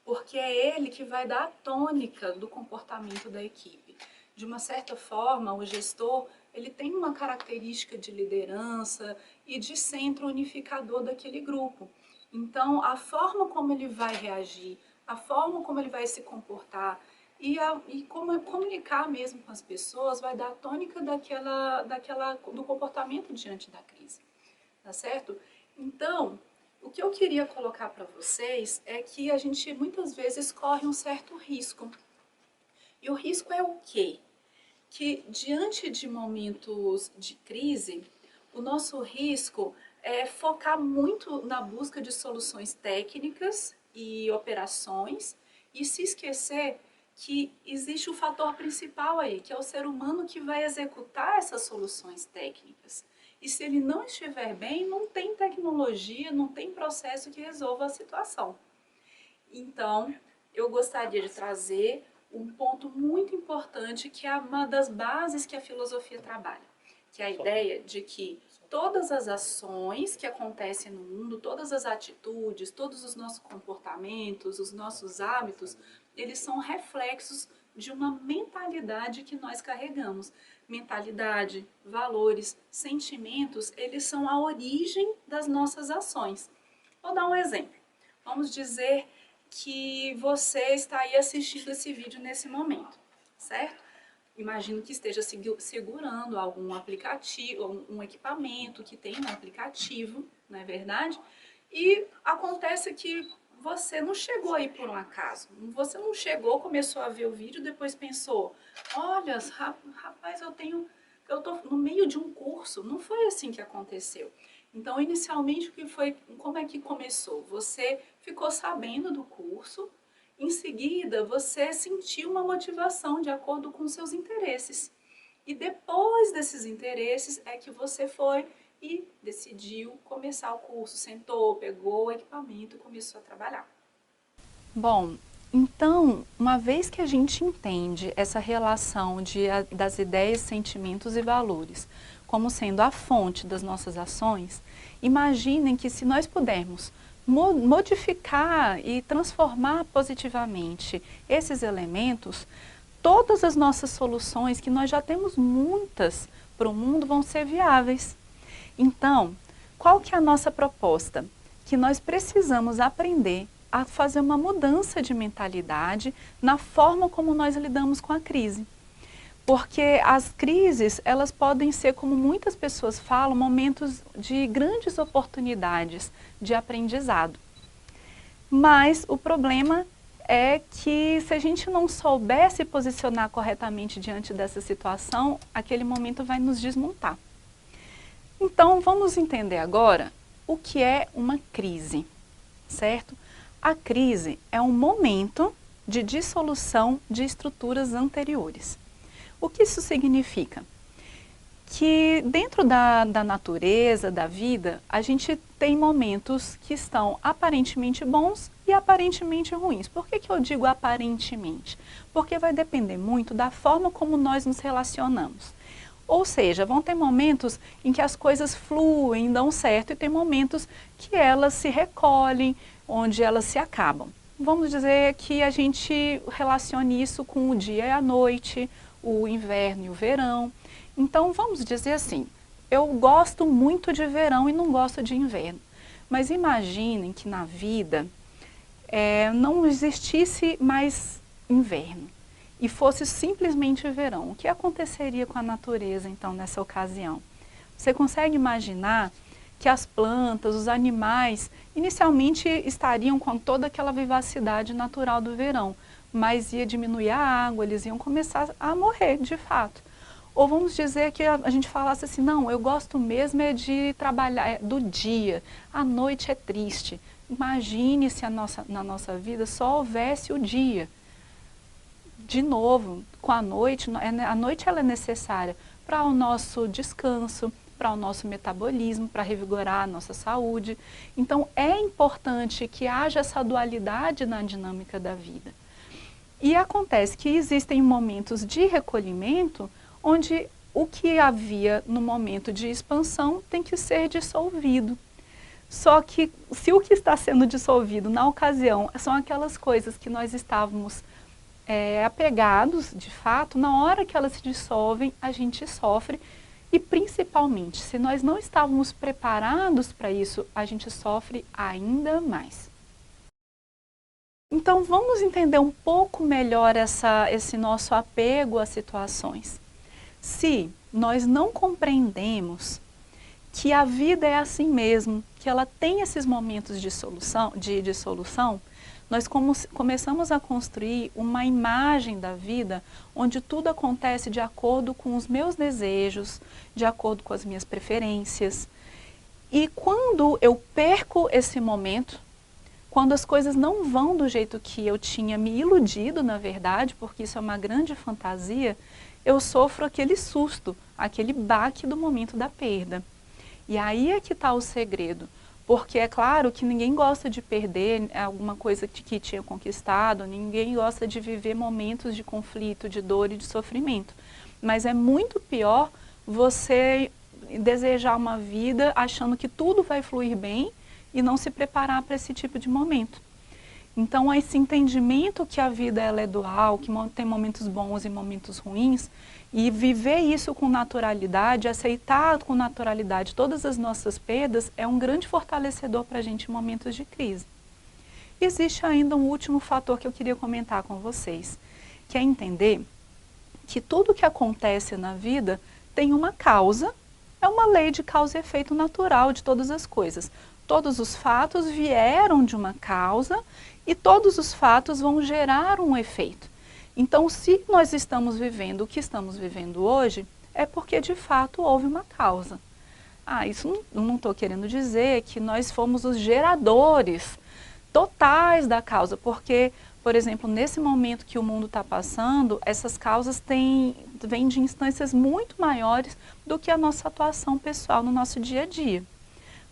porque é ele que vai dar a tônica do comportamento da equipe. De uma certa forma, o gestor ele tem uma característica de liderança e de centro unificador daquele grupo. Então, a forma como ele vai reagir, a forma como ele vai se comportar e como comunicar mesmo com as pessoas vai dar a tônica do comportamento diante da crise, tá certo? Então, o que eu queria colocar para vocês é que a gente muitas vezes corre um certo risco. E o risco é o quê? Que diante de momentos de crise, o nosso risco é focar muito na busca de soluções técnicas e operações e se esquecer que existe o fator principal aí, que é o ser humano que vai executar essas soluções técnicas. E se ele não estiver bem, não tem tecnologia, não tem processo que resolva a situação. Então, eu gostaria de trazer um ponto muito importante, que é uma das bases que a filosofia trabalha, que é a ideia de que todas as ações que acontecem no mundo, todas as atitudes, todos os nossos comportamentos, os nossos hábitos, eles são reflexos de uma mentalidade que nós carregamos. Mentalidade, valores, sentimentos, eles são a origem das nossas ações. Vou dar um exemplo. Vamos dizer que você está aí assistindo esse vídeo nesse momento, certo? Imagino que esteja segurando algum aplicativo, um equipamento que tem um aplicativo, não é verdade? E acontece que você não chegou aí por um acaso. Você não chegou, começou a ver o vídeo, depois pensou, olha, rapaz, eu estou no meio de um curso. Não foi assim que aconteceu. Então, inicialmente, como é que começou? Você ficou sabendo do curso, em seguida você sentiu uma motivação de acordo com seus interesses. E depois desses interesses é que você foi e decidiu começar o curso, sentou, pegou o equipamento e começou a trabalhar. Bom, então, uma vez que a gente entende essa relação das ideias, sentimentos e valores como sendo a fonte das nossas ações, imaginem que se nós pudermos modificar e transformar positivamente esses elementos, todas as nossas soluções, que nós já temos muitas para o mundo, vão ser viáveis. Então, qual que é a nossa proposta? Que nós precisamos aprender a fazer uma mudança de mentalidade na forma como nós lidamos com a crise. Porque as crises, elas podem ser, como muitas pessoas falam, momentos de grandes oportunidades de aprendizado. Mas o problema é que se a gente não souber se posicionar corretamente diante dessa situação, aquele momento vai nos desmontar. Então, vamos entender agora o que é uma crise, certo? A crise é um momento de dissolução de estruturas anteriores. O que isso significa? Que dentro da natureza, da vida, a gente tem momentos que estão aparentemente bons e aparentemente ruins. Por que eu digo aparentemente? Porque vai depender muito da forma como nós nos relacionamos. Ou seja, vão ter momentos em que as coisas fluem, dão certo, e tem momentos que elas se recolhem, onde elas se acabam. Vamos dizer que a gente relacione isso com o dia e a noite, o inverno e o verão. Então, vamos dizer assim, eu gosto muito de verão e não gosto de inverno. Mas imaginem que na vida não existisse mais inverno e fosse simplesmente verão. O que aconteceria com a natureza, então, nessa ocasião? Você consegue imaginar que as plantas, os animais, inicialmente estariam com toda aquela vivacidade natural do verão, mas ia diminuir a água, eles iam começar a morrer, de fato. Ou vamos dizer que a gente falasse assim, não, eu gosto mesmo é de trabalhar do dia, a noite é triste. Imagine se na nossa vida só houvesse o dia. De novo, com a noite ela é necessária para o nosso descanso, para o nosso metabolismo, para revigorar a nossa saúde. Então, é importante que haja essa dualidade na dinâmica da vida. E acontece que existem momentos de recolhimento onde o que havia no momento de expansão tem que ser dissolvido. Só que se o que está sendo dissolvido na ocasião são aquelas coisas que nós estávamos apegados, de fato, na hora que elas se dissolvem, a gente sofre. E principalmente, se nós não estávamos preparados para isso, a gente sofre ainda mais. Então, vamos entender um pouco melhor esse nosso apego às situações. Se nós não compreendemos que a vida é assim mesmo, que ela tem esses momentos de dissolução, nós começamos a construir uma imagem da vida onde tudo acontece de acordo com os meus desejos, de acordo com as minhas preferências. E quando eu perco esse momento, quando as coisas não vão do jeito que eu tinha me iludido, na verdade, porque isso é uma grande fantasia, eu sofro aquele susto, aquele baque do momento da perda. E aí é que está o segredo, porque é claro que ninguém gosta de perder alguma coisa que tinha conquistado, ninguém gosta de viver momentos de conflito, de dor e de sofrimento. Mas é muito pior você desejar uma vida achando que tudo vai fluir bem e não se preparar para esse tipo de momento. Então, esse entendimento que a vida ela é dual, que tem momentos bons e momentos ruins, e viver isso com naturalidade, aceitar com naturalidade todas as nossas perdas, é um grande fortalecedor para a gente em momentos de crise. Existe ainda um último fator que eu queria comentar com vocês, que é entender que tudo que acontece na vida tem uma causa, é uma lei de causa e efeito natural de todas as coisas. Todos os fatos vieram de uma causa e todos os fatos vão gerar um efeito. Então, se nós estamos vivendo o que estamos vivendo hoje, é porque de fato houve uma causa. Isso não estou querendo dizer que nós fomos os geradores totais da causa, porque, por exemplo, nesse momento que o mundo está passando, essas causas vêm de instâncias muito maiores do que a nossa atuação pessoal no nosso dia a dia.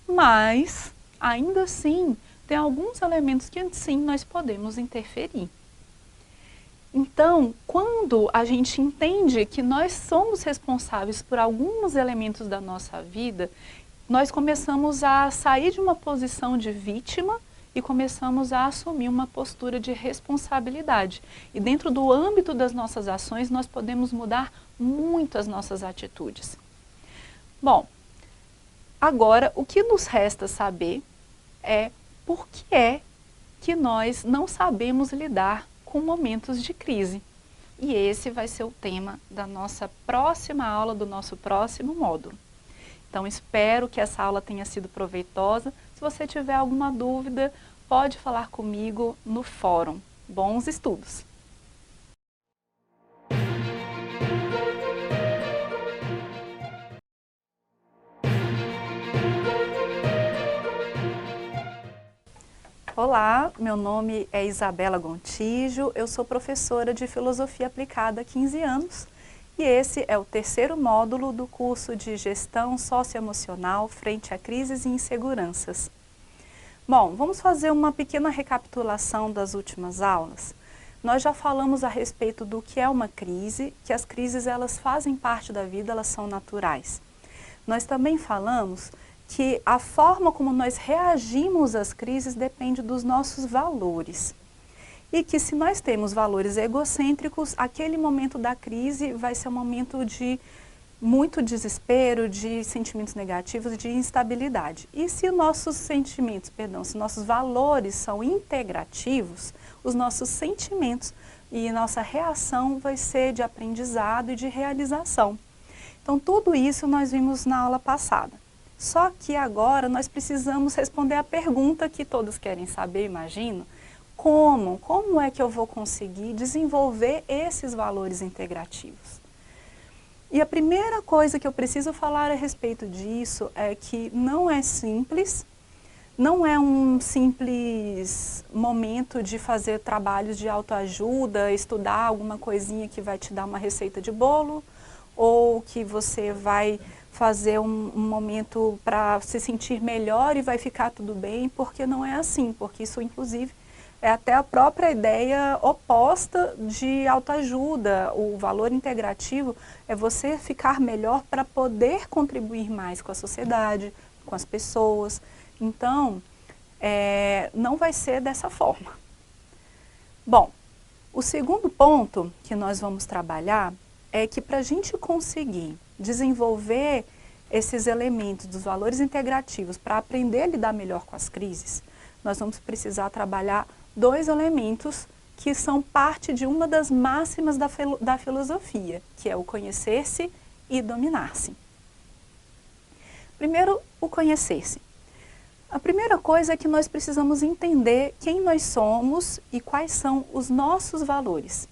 Mas, ainda assim, tem alguns elementos que sim nós podemos interferir. Então, quando a gente entende que nós somos responsáveis por alguns elementos da nossa vida, nós começamos a sair de uma posição de vítima e começamos a assumir uma postura de responsabilidade. E dentro do âmbito das nossas ações, nós podemos mudar muito as nossas atitudes. Bom, agora, o que nos resta saber é por que é que nós não sabemos lidar com momentos de crise. E esse vai ser o tema da nossa próxima aula, do nosso próximo módulo. Então, espero que essa aula tenha sido proveitosa. Se você tiver alguma dúvida, pode falar comigo no fórum. Bons estudos! Olá, meu nome é Isabela Gontijo, eu sou professora de Filosofia Aplicada há 15 anos e esse é o terceiro módulo do curso de Gestão Socioemocional frente a Crises e Inseguranças. Bom, vamos fazer uma pequena recapitulação das últimas aulas. Nós já falamos a respeito do que é uma crise, que as crises elas fazem parte da vida, elas são naturais. Nós também falamos que a forma como nós reagimos às crises depende dos nossos valores. E que se nós temos valores egocêntricos, aquele momento da crise vai ser um momento de muito desespero, de sentimentos negativos, de instabilidade. E se nossos se nossos valores são integrativos, os nossos sentimentos e nossa reação vai ser de aprendizado e de realização. Então, tudo isso nós vimos na aula passada. Só que agora nós precisamos responder a pergunta que todos querem saber, imagino. Como é que eu vou conseguir desenvolver esses valores integrativos? E a primeira coisa que eu preciso falar a respeito disso é que não é simples, não é um simples momento de fazer trabalhos de autoajuda, estudar alguma coisinha que vai te dar uma receita de bolo, ou que você vai fazer um momento para se sentir melhor e vai ficar tudo bem, porque não é assim, porque isso inclusive é até a própria ideia oposta de autoajuda. O valor integrativo é você ficar melhor para poder contribuir mais com a sociedade, com as pessoas. Então, não vai ser dessa forma. Bom, o segundo ponto que nós vamos trabalhar é que para a gente conseguir desenvolver esses elementos dos valores integrativos para aprender a lidar melhor com as crises, nós vamos precisar trabalhar 2 elementos que são parte de uma das máximas da filosofia, que é o conhecer-se e dominar-se. Primeiro, o conhecer-se. A primeira coisa é que nós precisamos entender quem nós somos e quais são os nossos valores.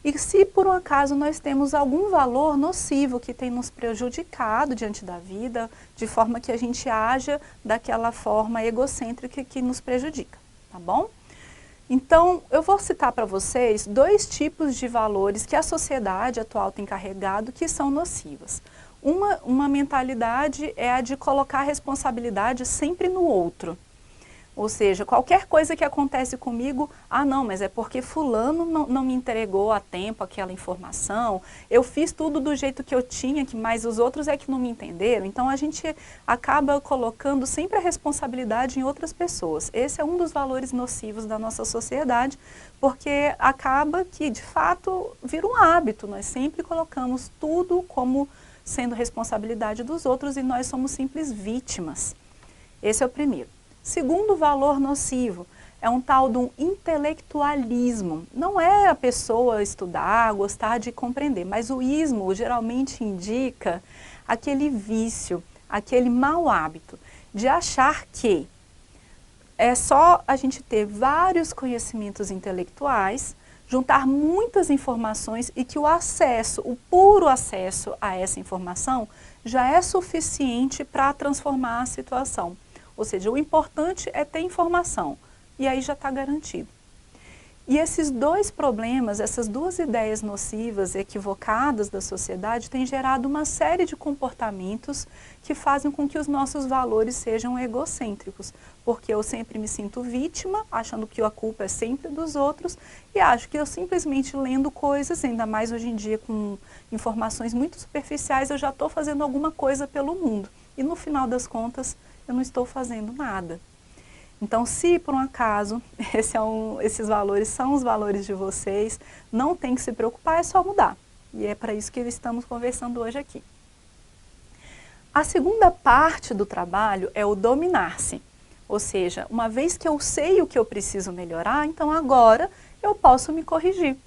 E se por um acaso nós temos algum valor nocivo que tem nos prejudicado diante da vida, de forma que a gente haja daquela forma egocêntrica que nos prejudica, tá bom? Então, eu vou citar para vocês 2 tipos de valores que a sociedade atual tem carregado que são nocivas. Uma mentalidade é a de colocar a responsabilidade sempre no outro. Ou seja, qualquer coisa que acontece comigo, não, mas é porque fulano não me entregou a tempo aquela informação, eu fiz tudo do jeito que eu tinha, mas os outros é que não me entenderam. Então a gente acaba colocando sempre a responsabilidade em outras pessoas. Esse é um dos valores nocivos da nossa sociedade, porque acaba que de fato vira um hábito, nós sempre colocamos tudo como sendo responsabilidade dos outros e nós somos simples vítimas. Esse é o primeiro. Segundo valor nocivo é um tal do intelectualismo. Não é a pessoa estudar, gostar de compreender, mas o ismo geralmente indica aquele vício, aquele mau hábito de achar que é só a gente ter vários conhecimentos intelectuais, juntar muitas informações e que o acesso, o puro acesso a essa informação já é suficiente para transformar a situação. Ou seja, o importante é ter informação, e aí já está garantido. E esses 2 problemas, essas 2 ideias nocivas, equivocadas da sociedade, têm gerado uma série de comportamentos que fazem com que os nossos valores sejam egocêntricos. Porque eu sempre me sinto vítima, achando que a culpa é sempre dos outros, e acho que eu simplesmente lendo coisas, ainda mais hoje em dia com informações muito superficiais, eu já estou fazendo alguma coisa pelo mundo. E no final das contas, eu não estou fazendo nada. Então, se por um acaso esses valores são os valores de vocês, não tem que se preocupar, é só mudar. E é para isso que estamos conversando hoje aqui. A segunda parte do trabalho é o dominar-se. Ou seja, uma vez que eu sei o que eu preciso melhorar, então agora eu posso me corrigir.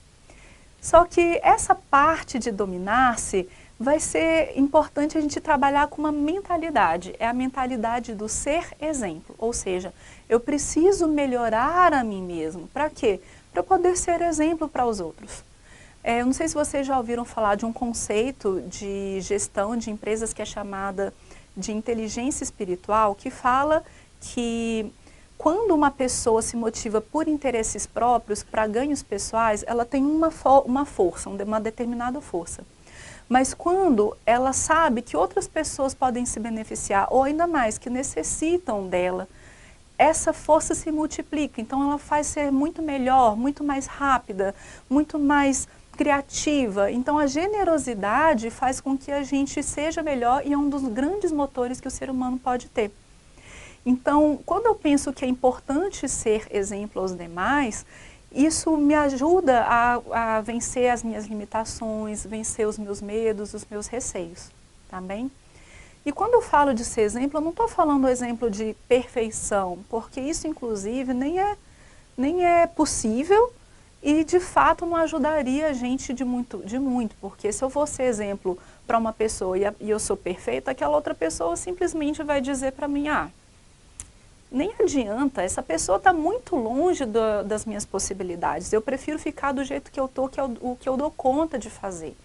Só que essa parte de dominar-se vai ser importante a gente trabalhar com uma mentalidade, é a mentalidade do ser exemplo, ou seja, eu preciso melhorar a mim mesmo. Para quê? Para poder ser exemplo para os outros. Eu não sei se vocês já ouviram falar de um conceito de gestão de empresas que é chamada de inteligência espiritual, que fala que quando uma pessoa se motiva por interesses próprios, para ganhos pessoais, ela tem uma força, uma determinada força. Mas quando ela sabe que outras pessoas podem se beneficiar, ou ainda mais, que necessitam dela, essa força se multiplica. Então ela faz ser muito melhor, muito mais rápida, muito mais criativa. Então a generosidade faz com que a gente seja melhor e é um dos grandes motores que o ser humano pode ter. Então, quando eu penso que é importante ser exemplo aos demais, isso me ajuda a vencer as minhas limitações, vencer os meus medos, os meus receios, tá bem? E quando eu falo de ser exemplo, eu não estou falando exemplo de perfeição, porque isso, inclusive, nem é possível e, de fato, não ajudaria a gente de muito, porque se eu vou ser exemplo para uma pessoa e eu sou perfeita, aquela outra pessoa simplesmente vai dizer para mim, nem adianta, essa pessoa está muito longe das minhas possibilidades, eu prefiro ficar do jeito que eu estou, que é o que eu dou conta de fazer.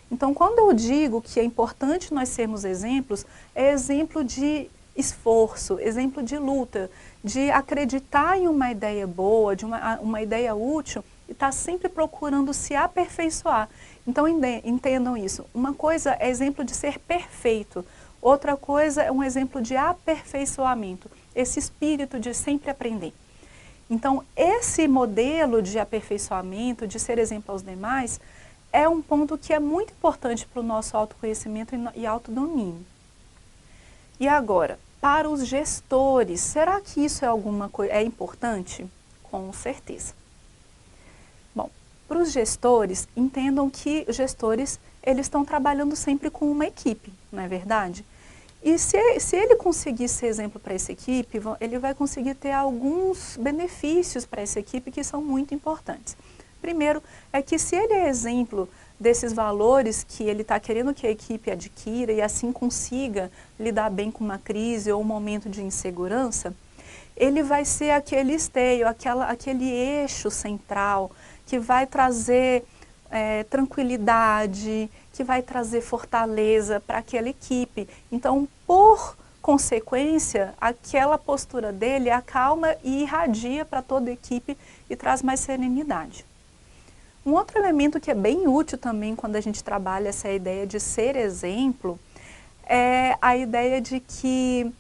Então, quando eu digo que é importante nós sermos exemplos, é exemplo de esforço, exemplo de luta, de acreditar em uma ideia boa, de uma ideia útil e estar sempre procurando se aperfeiçoar. Então, entendam isso. Uma coisa é exemplo de ser perfeito, outra coisa é um exemplo de aperfeiçoamento, esse espírito de sempre aprender. Então, esse modelo de aperfeiçoamento, de ser exemplo aos demais, é um ponto que é muito importante para o nosso autoconhecimento e autodomínio. E agora, para os gestores, será que isso é importante? Com certeza. Bom, para os gestores, entendam que os gestores eles estão trabalhando sempre com uma equipe, não é verdade? E se ele conseguir ser exemplo para essa equipe, ele vai conseguir ter alguns benefícios para essa equipe que são muito importantes. Primeiro, é que se ele é exemplo desses valores que ele está querendo que a equipe adquira e assim consiga lidar bem com uma crise ou um momento de insegurança, ele vai ser aquele esteio, aquele eixo central que vai trazer tranquilidade, que vai trazer fortaleza para aquela equipe. Então, por consequência, aquela postura dele acalma e irradia para toda a equipe e traz mais serenidade. Um outro elemento que é bem útil também quando a gente trabalha essa ideia de ser exemplo é a ideia de que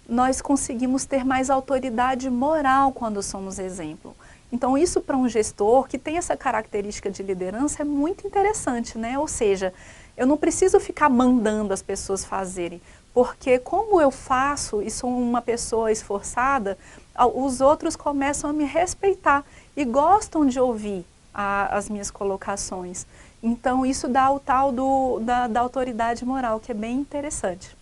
nós conseguimos ter mais autoridade moral quando somos exemplo. Então isso para um gestor que tem essa característica de liderança é muito interessante, né? Ou seja, eu não preciso ficar mandando as pessoas fazerem, porque como eu faço e sou uma pessoa esforçada, os outros começam a me respeitar e gostam de ouvir as minhas colocações. Então isso dá o tal da autoridade moral, que é bem interessante.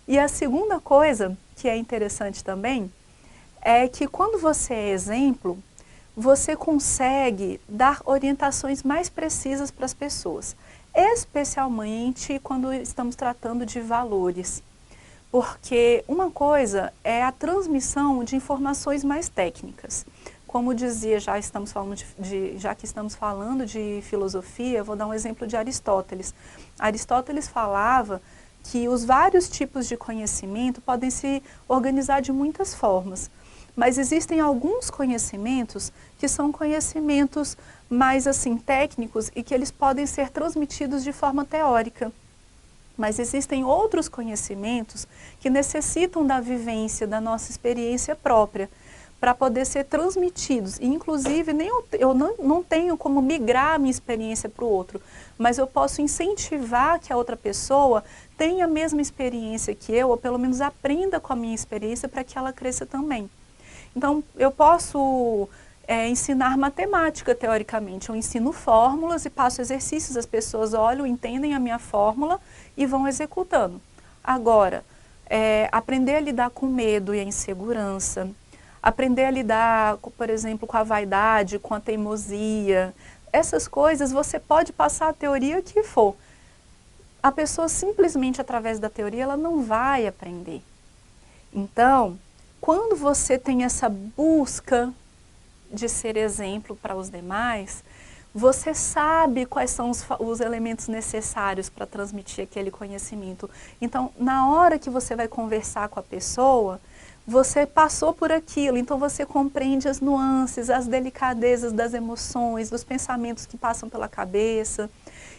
E a segunda coisa que é interessante também é que quando você é exemplo, você consegue dar orientações mais precisas para as pessoas, especialmente quando estamos tratando de valores. Porque uma coisa é a transmissão de informações mais técnicas. Como dizia, já que estamos falando de filosofia, vou dar um exemplo de Aristóteles. Aristóteles falava que os vários tipos de conhecimento podem se organizar de muitas formas, mas existem alguns conhecimentos que são conhecimentos mais assim técnicos e que eles podem ser transmitidos de forma teórica. Mas existem outros conhecimentos que necessitam da vivência, da nossa experiência própria, para poder ser transmitidos. E, inclusive, eu não tenho como migrar a minha experiência para o outro, mas eu posso incentivar que a outra pessoa tenha a mesma experiência que eu, ou pelo menos aprenda com a minha experiência para que ela cresça também. Então, eu posso ensinar matemática, teoricamente. Eu ensino fórmulas e passo exercícios, as pessoas olham, entendem a minha fórmula e vão executando. Agora, aprender a lidar com o medo e a insegurança, aprender a lidar, por exemplo, com a vaidade, com a teimosia, essas coisas você pode passar a teoria que for. A pessoa simplesmente através da teoria ela não vai aprender. Então, quando você tem essa busca de ser exemplo para os demais, você sabe quais são os elementos necessários para transmitir aquele conhecimento. Então, na hora que você vai conversar com a pessoa, você passou por aquilo, então você compreende as nuances, as delicadezas das emoções, dos pensamentos que passam pela cabeça.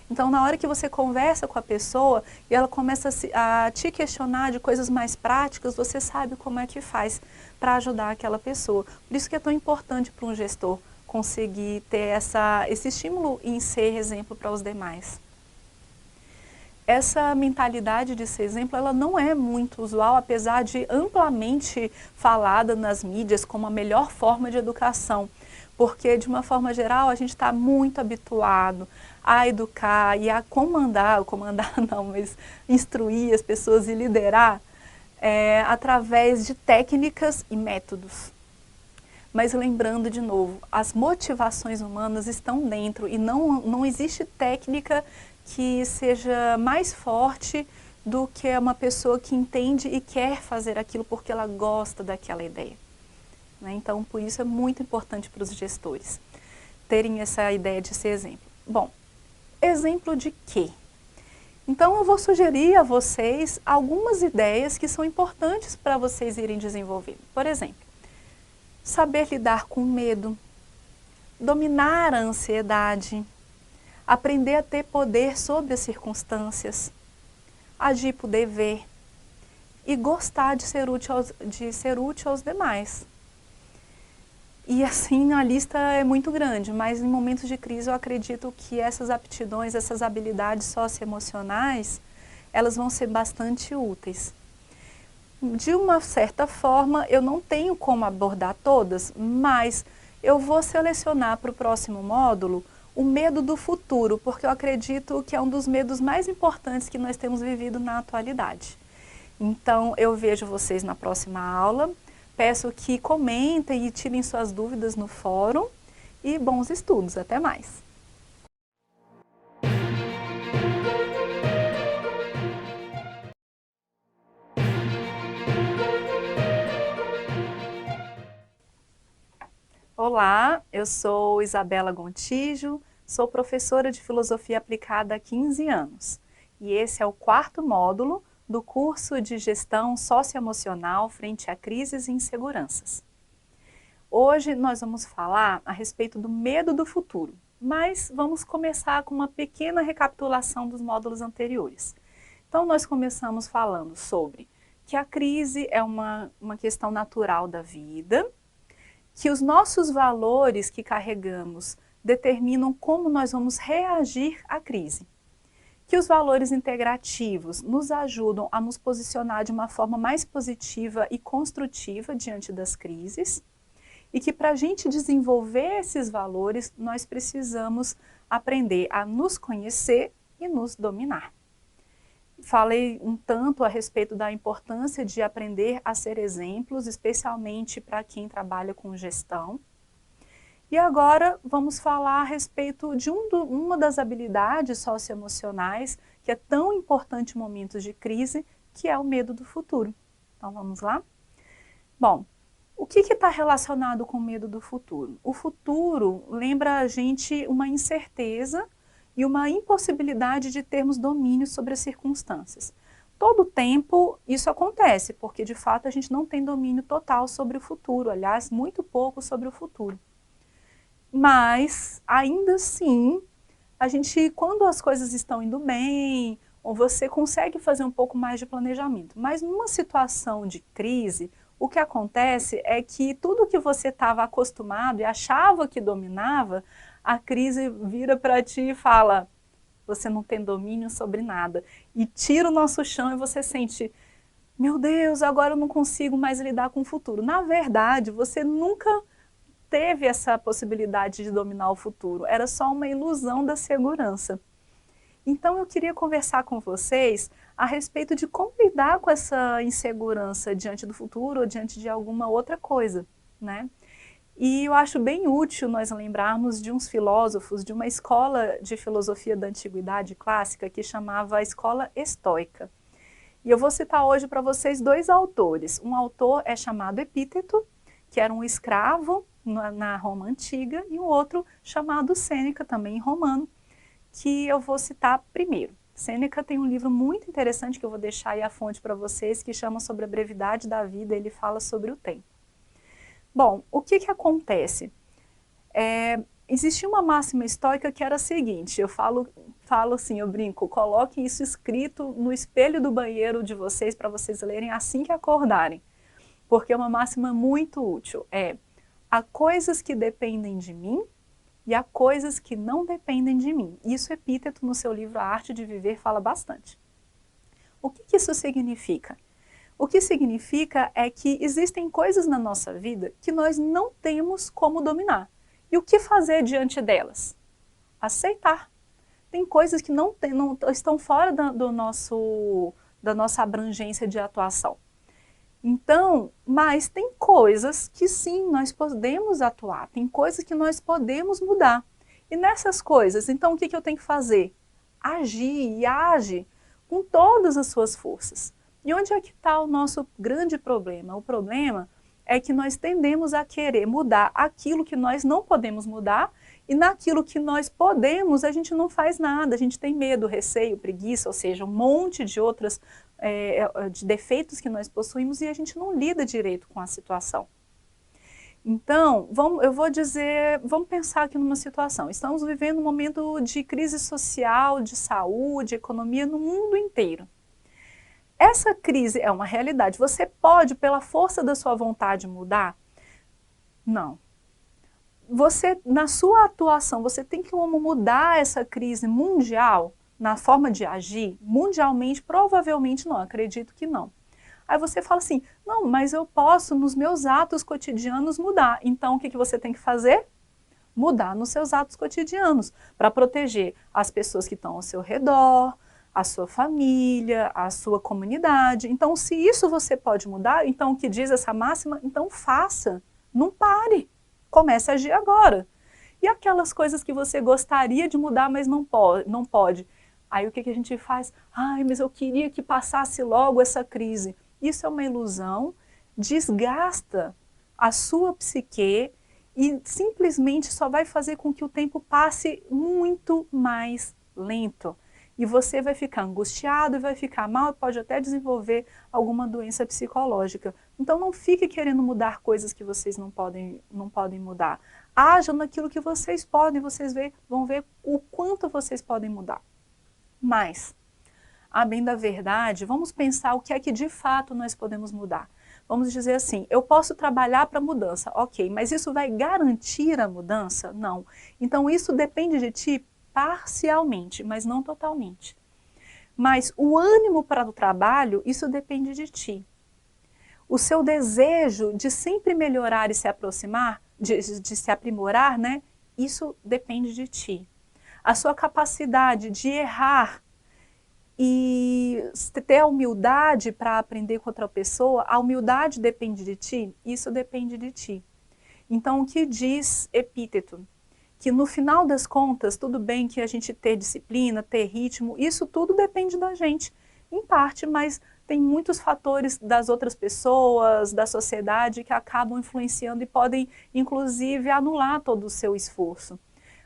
Então, na hora que você conversa com a pessoa e ela começa a te questionar de coisas mais práticas, você sabe como é que faz para ajudar aquela pessoa. Por isso que é tão importante para um gestor conseguir ter esse estímulo em ser exemplo para os demais. Essa mentalidade de ser exemplo, ela não é muito usual, apesar de amplamente falada nas mídias como a melhor forma de educação. Porque, de uma forma geral, a gente está muito habituado a educar e a comandar não, mas instruir as pessoas e liderar através de técnicas e métodos. Mas lembrando de novo, as motivações humanas estão dentro e não existe técnica que seja mais forte do que uma pessoa que entende e quer fazer aquilo porque ela gosta daquela ideia, né? Então, por isso é muito importante para os gestores terem essa ideia de ser exemplo. Bom, exemplo de quê? Então, eu vou sugerir a vocês algumas ideias que são importantes para vocês irem desenvolvendo. Por exemplo, saber lidar com medo, dominar a ansiedade, aprender a ter poder sobre as circunstâncias, agir por dever e gostar de ser útil aos demais. E assim a lista é muito grande, mas em momentos de crise eu acredito que essas aptidões, essas habilidades socioemocionais, elas vão ser bastante úteis. De uma certa forma, eu não tenho como abordar todas, mas eu vou selecionar para o próximo módulo o medo do futuro, porque eu acredito que é um dos medos mais importantes que nós temos vivido na atualidade. Então, eu vejo vocês na próxima aula, peço que comentem e tirem suas dúvidas no fórum e bons estudos. Até mais! Olá, eu sou Isabela Gontijo, sou professora de Filosofia Aplicada há 15 anos e esse é o 4º módulo do curso de Gestão Socioemocional frente a crises e inseguranças. Hoje nós vamos falar a respeito do medo do futuro, mas vamos começar com uma pequena recapitulação dos módulos anteriores. Então nós começamos falando sobre que a crise é uma questão natural da vida, que os nossos valores que carregamos determinam como nós vamos reagir à crise. Que os valores integrativos nos ajudam a nos posicionar de uma forma mais positiva e construtiva diante das crises. E que para a gente desenvolver esses valores, nós precisamos aprender a nos conhecer e nos dominar. Falei um tanto a respeito da importância de aprender a ser exemplos, especialmente para quem trabalha com gestão. E agora vamos falar a respeito de uma das habilidades socioemocionais que é tão importante em momentos de crise, que é o medo do futuro. Então vamos lá? Bom, o que está relacionado com o medo do futuro? O futuro lembra a gente uma incerteza e uma impossibilidade de termos domínio sobre as circunstâncias. Todo tempo isso acontece, porque de fato a gente não tem domínio total sobre o futuro, aliás, muito pouco sobre o futuro. Mas, ainda assim, a gente, quando as coisas estão indo bem, ou você consegue fazer um pouco mais de planejamento. Mas numa situação de crise, o que acontece é que tudo que você estava acostumado e achava que dominava, a crise vira para ti e fala, você não tem domínio sobre nada. E tira o nosso chão e você sente, meu Deus, agora eu não consigo mais lidar com o futuro. Na verdade, você nunca teve essa possibilidade de dominar o futuro. Era só uma ilusão da segurança. Então eu queria conversar com vocês a respeito de como lidar com essa insegurança diante do futuro ou diante de alguma outra coisa, né? E eu acho bem útil nós lembrarmos de uns filósofos de uma escola de filosofia da antiguidade clássica que chamava a Escola Estoica. E eu vou citar hoje para vocês 2 autores. Um autor é chamado Epíteto, que era um escravo na Roma Antiga, e um outro chamado Sêneca, também romano, que eu vou citar primeiro. Sêneca tem um livro muito interessante que eu vou deixar aí a fonte para vocês, que chama Sobre a Brevidade da Vida, ele fala sobre o tempo. Bom, o que acontece? Existia uma máxima estoica que era a seguinte, eu falo assim, eu brinco, coloquem isso escrito no espelho do banheiro de vocês para vocês lerem assim que acordarem, porque é uma máxima muito útil, há coisas que dependem de mim e há coisas que não dependem de mim. Isso Epíteto, no seu livro A Arte de Viver, fala bastante. O que isso significa? O que significa é que existem coisas na nossa vida que nós não temos como dominar. E o que fazer diante delas? Aceitar. Tem coisas que não estão fora da nossa abrangência de atuação. Então, mas tem coisas que sim, nós podemos atuar, tem coisas que nós podemos mudar. E nessas coisas, então o que eu tenho que fazer? agir e age com todas as suas forças. E onde é que está o nosso grande problema? O problema é que nós tendemos a querer mudar aquilo que nós não podemos mudar, e naquilo que nós podemos, a gente não faz nada, a gente tem medo, receio, preguiça, ou seja, um monte de outros de defeitos que nós possuímos e a gente não lida direito com a situação. Então, vamos pensar aqui numa situação. Estamos vivendo um momento de crise social, de saúde, economia no mundo inteiro. Essa crise é uma realidade. Você pode, pela força da sua vontade, mudar? Não. Você, na sua atuação, você tem que mudar essa crise mundial na forma de agir? Mundialmente, provavelmente não, acredito que não. Aí você fala assim, não, mas eu posso nos meus atos cotidianos mudar. Então o que você tem que fazer? Mudar nos seus atos cotidianos, para proteger as pessoas que estão ao seu redor, a sua família, a sua comunidade. Então se isso você pode mudar, então o que diz essa máxima? Então faça, não pare, comece a agir agora. E aquelas coisas que você gostaria de mudar, mas não pode. Aí o que a gente faz? Ai, mas eu queria que passasse logo essa crise. Isso é uma ilusão, desgasta a sua psique e simplesmente só vai fazer com que o tempo passe muito mais lento. E você vai ficar angustiado, vai ficar mal e pode até desenvolver alguma doença psicológica. Então não fique querendo mudar coisas que vocês não podem mudar. Hajam naquilo que vocês podem, vocês vão ver o quanto vocês podem mudar. Mas, a bem da verdade, vamos pensar o que é que de fato nós podemos mudar. Vamos dizer assim, eu posso trabalhar para a mudança, ok, mas isso vai garantir a mudança? Não. Então isso depende de ti parcialmente, mas não totalmente. Mas o ânimo para o trabalho, isso depende de ti. O seu desejo de sempre melhorar e se aproximar, de se aprimorar, né? Isso depende de ti. A sua capacidade de errar e ter a humildade para aprender com outra pessoa, a humildade depende de ti, isso depende de ti. Então o que diz Epíteto? Que no final das contas, tudo bem que a gente ter disciplina, ter ritmo, isso tudo depende da gente, em parte, mas tem muitos fatores das outras pessoas, da sociedade, que acabam influenciando e podem, inclusive, anular todo o seu esforço.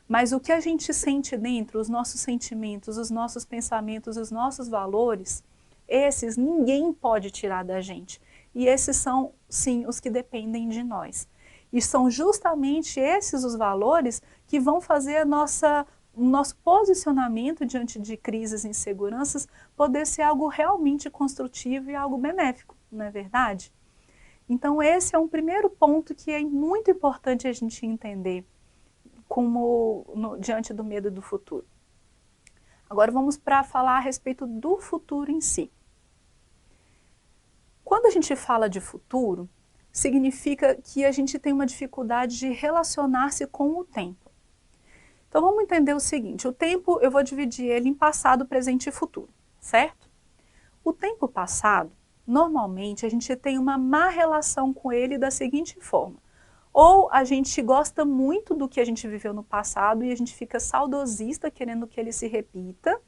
Mas o que a gente sente dentro, os nossos sentimentos, os nossos pensamentos, os nossos valores, esses ninguém pode tirar da gente. E esses são, sim, os que dependem de nós. E são justamente esses os valores que vão fazer o nosso posicionamento diante de crises e inseguranças poder ser algo realmente construtivo e algo benéfico, não é verdade? Então esse é um primeiro ponto que é muito importante a gente entender diante do medo do futuro. Agora vamos para falar a respeito do futuro em si. Quando a gente fala de futuro, significa que a gente tem uma dificuldade de relacionar-se com o tempo. Então vamos entender o seguinte, o tempo eu vou dividir ele em passado, presente e futuro, certo? O tempo passado, normalmente a gente tem uma má relação com ele da seguinte forma. Ou a gente gosta muito do que a gente viveu no passado e a gente fica saudosista querendo que ele se repita,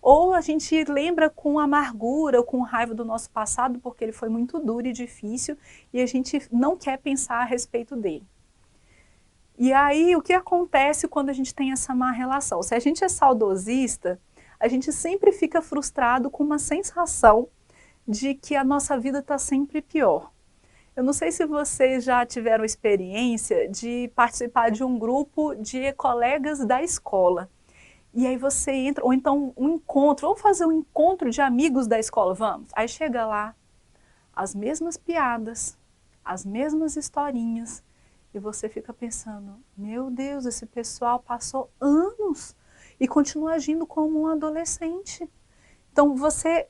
ou a gente lembra com amargura ou com raiva do nosso passado porque ele foi muito duro e difícil e a gente não quer pensar a respeito dele. E aí o que acontece quando a gente tem essa má relação? Se a gente é saudosista, a gente sempre fica frustrado com uma sensação de que a nossa vida está sempre pior. Eu não sei se vocês já tiveram experiência de participar de um grupo de colegas da escola. E aí você entra, ou então um encontro, vamos fazer um encontro de amigos da escola, vamos. Aí chega lá, as mesmas piadas, as mesmas historinhas, e você fica pensando, meu Deus, esse pessoal passou anos e continua agindo como um adolescente. Então você,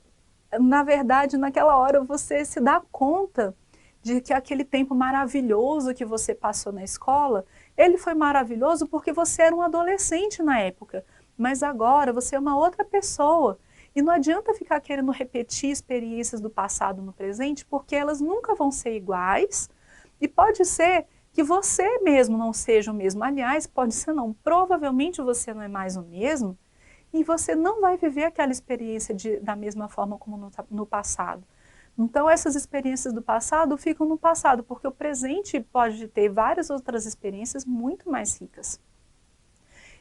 na verdade, naquela hora você se dá conta de que aquele tempo maravilhoso que você passou na escola, ele foi maravilhoso porque você era um adolescente na época, mas agora você é uma outra pessoa. E não adianta ficar querendo repetir experiências do passado no presente, porque elas nunca vão ser iguais, e pode ser que você mesmo não seja o mesmo. Aliás, pode ser não, provavelmente você não é mais o mesmo, e você não vai viver aquela experiência da mesma forma como no passado. Então essas experiências do passado ficam no passado, porque o presente pode ter várias outras experiências muito mais ricas.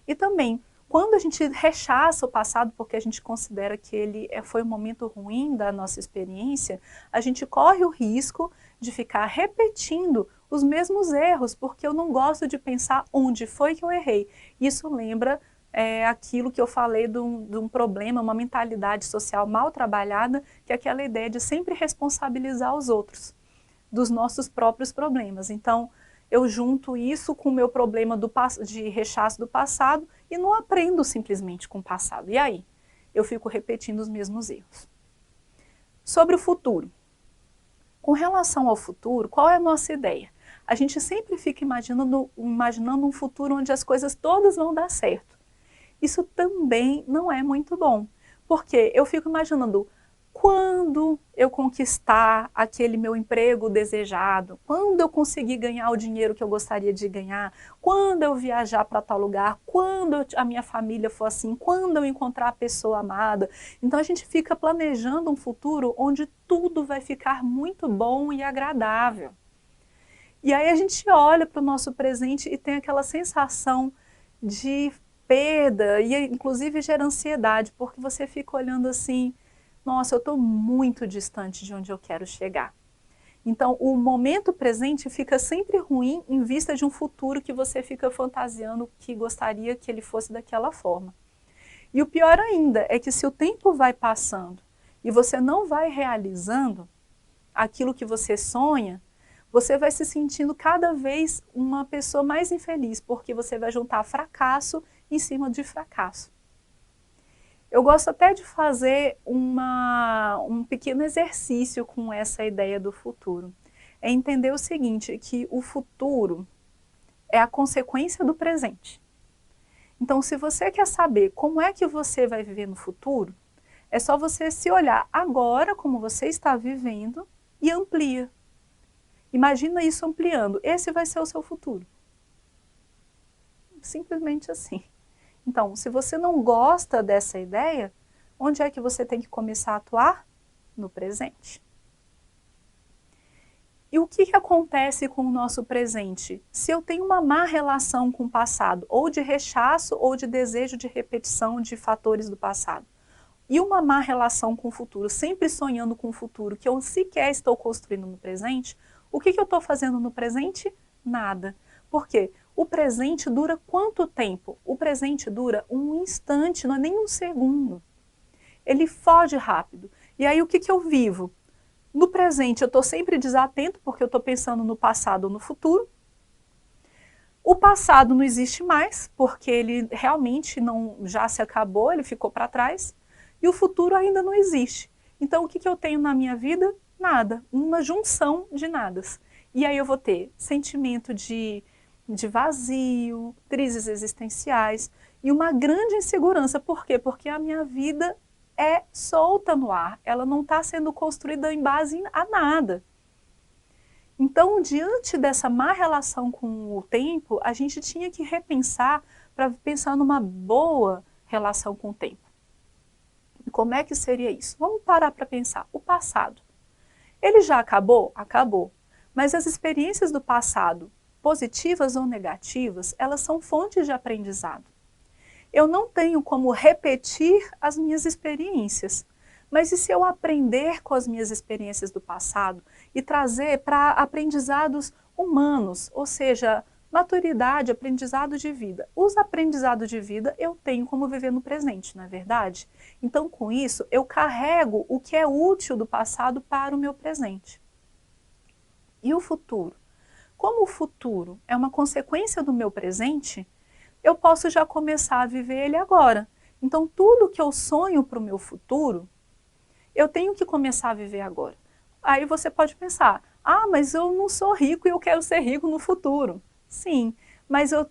E também, quando a gente rechaça o passado porque a gente considera que ele foi um momento ruim da nossa experiência, a gente corre o risco de ficar repetindo os mesmos erros, porque eu não gosto de pensar onde foi que eu errei. Isso lembra aquilo que eu falei de um problema, uma mentalidade social mal trabalhada, que é aquela ideia de sempre responsabilizar os outros dos nossos próprios problemas. Então, eu junto isso com o meu problema de rechaço do passado e não aprendo simplesmente com o passado. E aí? Eu fico repetindo os mesmos erros. Sobre o futuro. Com relação ao futuro, qual é a nossa ideia? A gente sempre fica imaginando um futuro onde as coisas todas vão dar certo. Isso também não é muito bom, porque eu fico imaginando quando eu conquistar aquele meu emprego desejado, quando eu conseguir ganhar o dinheiro que eu gostaria de ganhar, quando eu viajar para tal lugar, quando a minha família for assim, quando eu encontrar a pessoa amada. Então a gente fica planejando um futuro onde tudo vai ficar muito bom e agradável. E aí a gente olha para o nosso presente e tem aquela sensação de perda e inclusive gera ansiedade, porque você fica olhando assim, nossa, eu estou muito distante de onde eu quero chegar. Então o momento presente fica sempre ruim em vista de um futuro que você fica fantasiando que gostaria que ele fosse daquela forma. E o pior ainda é que se o tempo vai passando e você não vai realizando aquilo que você sonha, você vai se sentindo cada vez uma pessoa mais infeliz, porque você vai juntar fracasso em cima de fracasso. Eu gosto até de fazer um pequeno exercício com essa ideia do futuro. É entender o seguinte, que o futuro é a consequência do presente. Então, se você quer saber como é que você vai viver no futuro, é só você se olhar agora como você está vivendo e amplia. Imagina isso ampliando. Esse vai ser o seu futuro. Simplesmente assim. Então, se você não gosta dessa ideia, onde é que você tem que começar a atuar? No presente. E o que acontece com o nosso presente? Se eu tenho uma má relação com o passado, ou de rechaço, ou de desejo de repetição de fatores do passado, e uma má relação com o futuro, sempre sonhando com o futuro, que eu sequer estou construindo no presente, o que eu estou fazendo no presente? Nada. Por quê? O presente dura quanto tempo? O presente dura um instante, não é nem um segundo. Ele foge rápido. E aí o que eu vivo? No presente eu estou sempre desatento, porque eu estou pensando no passado ou no futuro. O passado não existe mais, porque ele realmente já se acabou, ele ficou para trás. E o futuro ainda não existe. Então o que eu tenho na minha vida? Nada. Uma junção de nadas. E aí eu vou ter sentimento de vazio, crises existenciais e uma grande insegurança. Por quê? Porque a minha vida é solta no ar, ela não está sendo construída em base a nada. Então, diante dessa má relação com o tempo, a gente tinha que repensar para pensar numa boa relação com o tempo. E como é que seria isso? Vamos parar para pensar. O passado. Ele já acabou? Acabou. Mas as experiências do passado, positivas ou negativas, elas são fontes de aprendizado. Eu não tenho como repetir as minhas experiências, mas e se eu aprender com as minhas experiências do passado e trazer para aprendizados humanos, ou seja, maturidade, aprendizado de vida. Os aprendizados de vida eu tenho como viver no presente, não é verdade? Então, com isso, eu carrego o que é útil do passado para o meu presente. E o futuro? Como o futuro é uma consequência do meu presente, eu posso já começar a viver ele agora. Então, tudo que eu sonho para o meu futuro, eu tenho que começar a viver agora. Aí você pode pensar, ah, mas eu não sou rico e eu quero ser rico no futuro. Sim, mas eu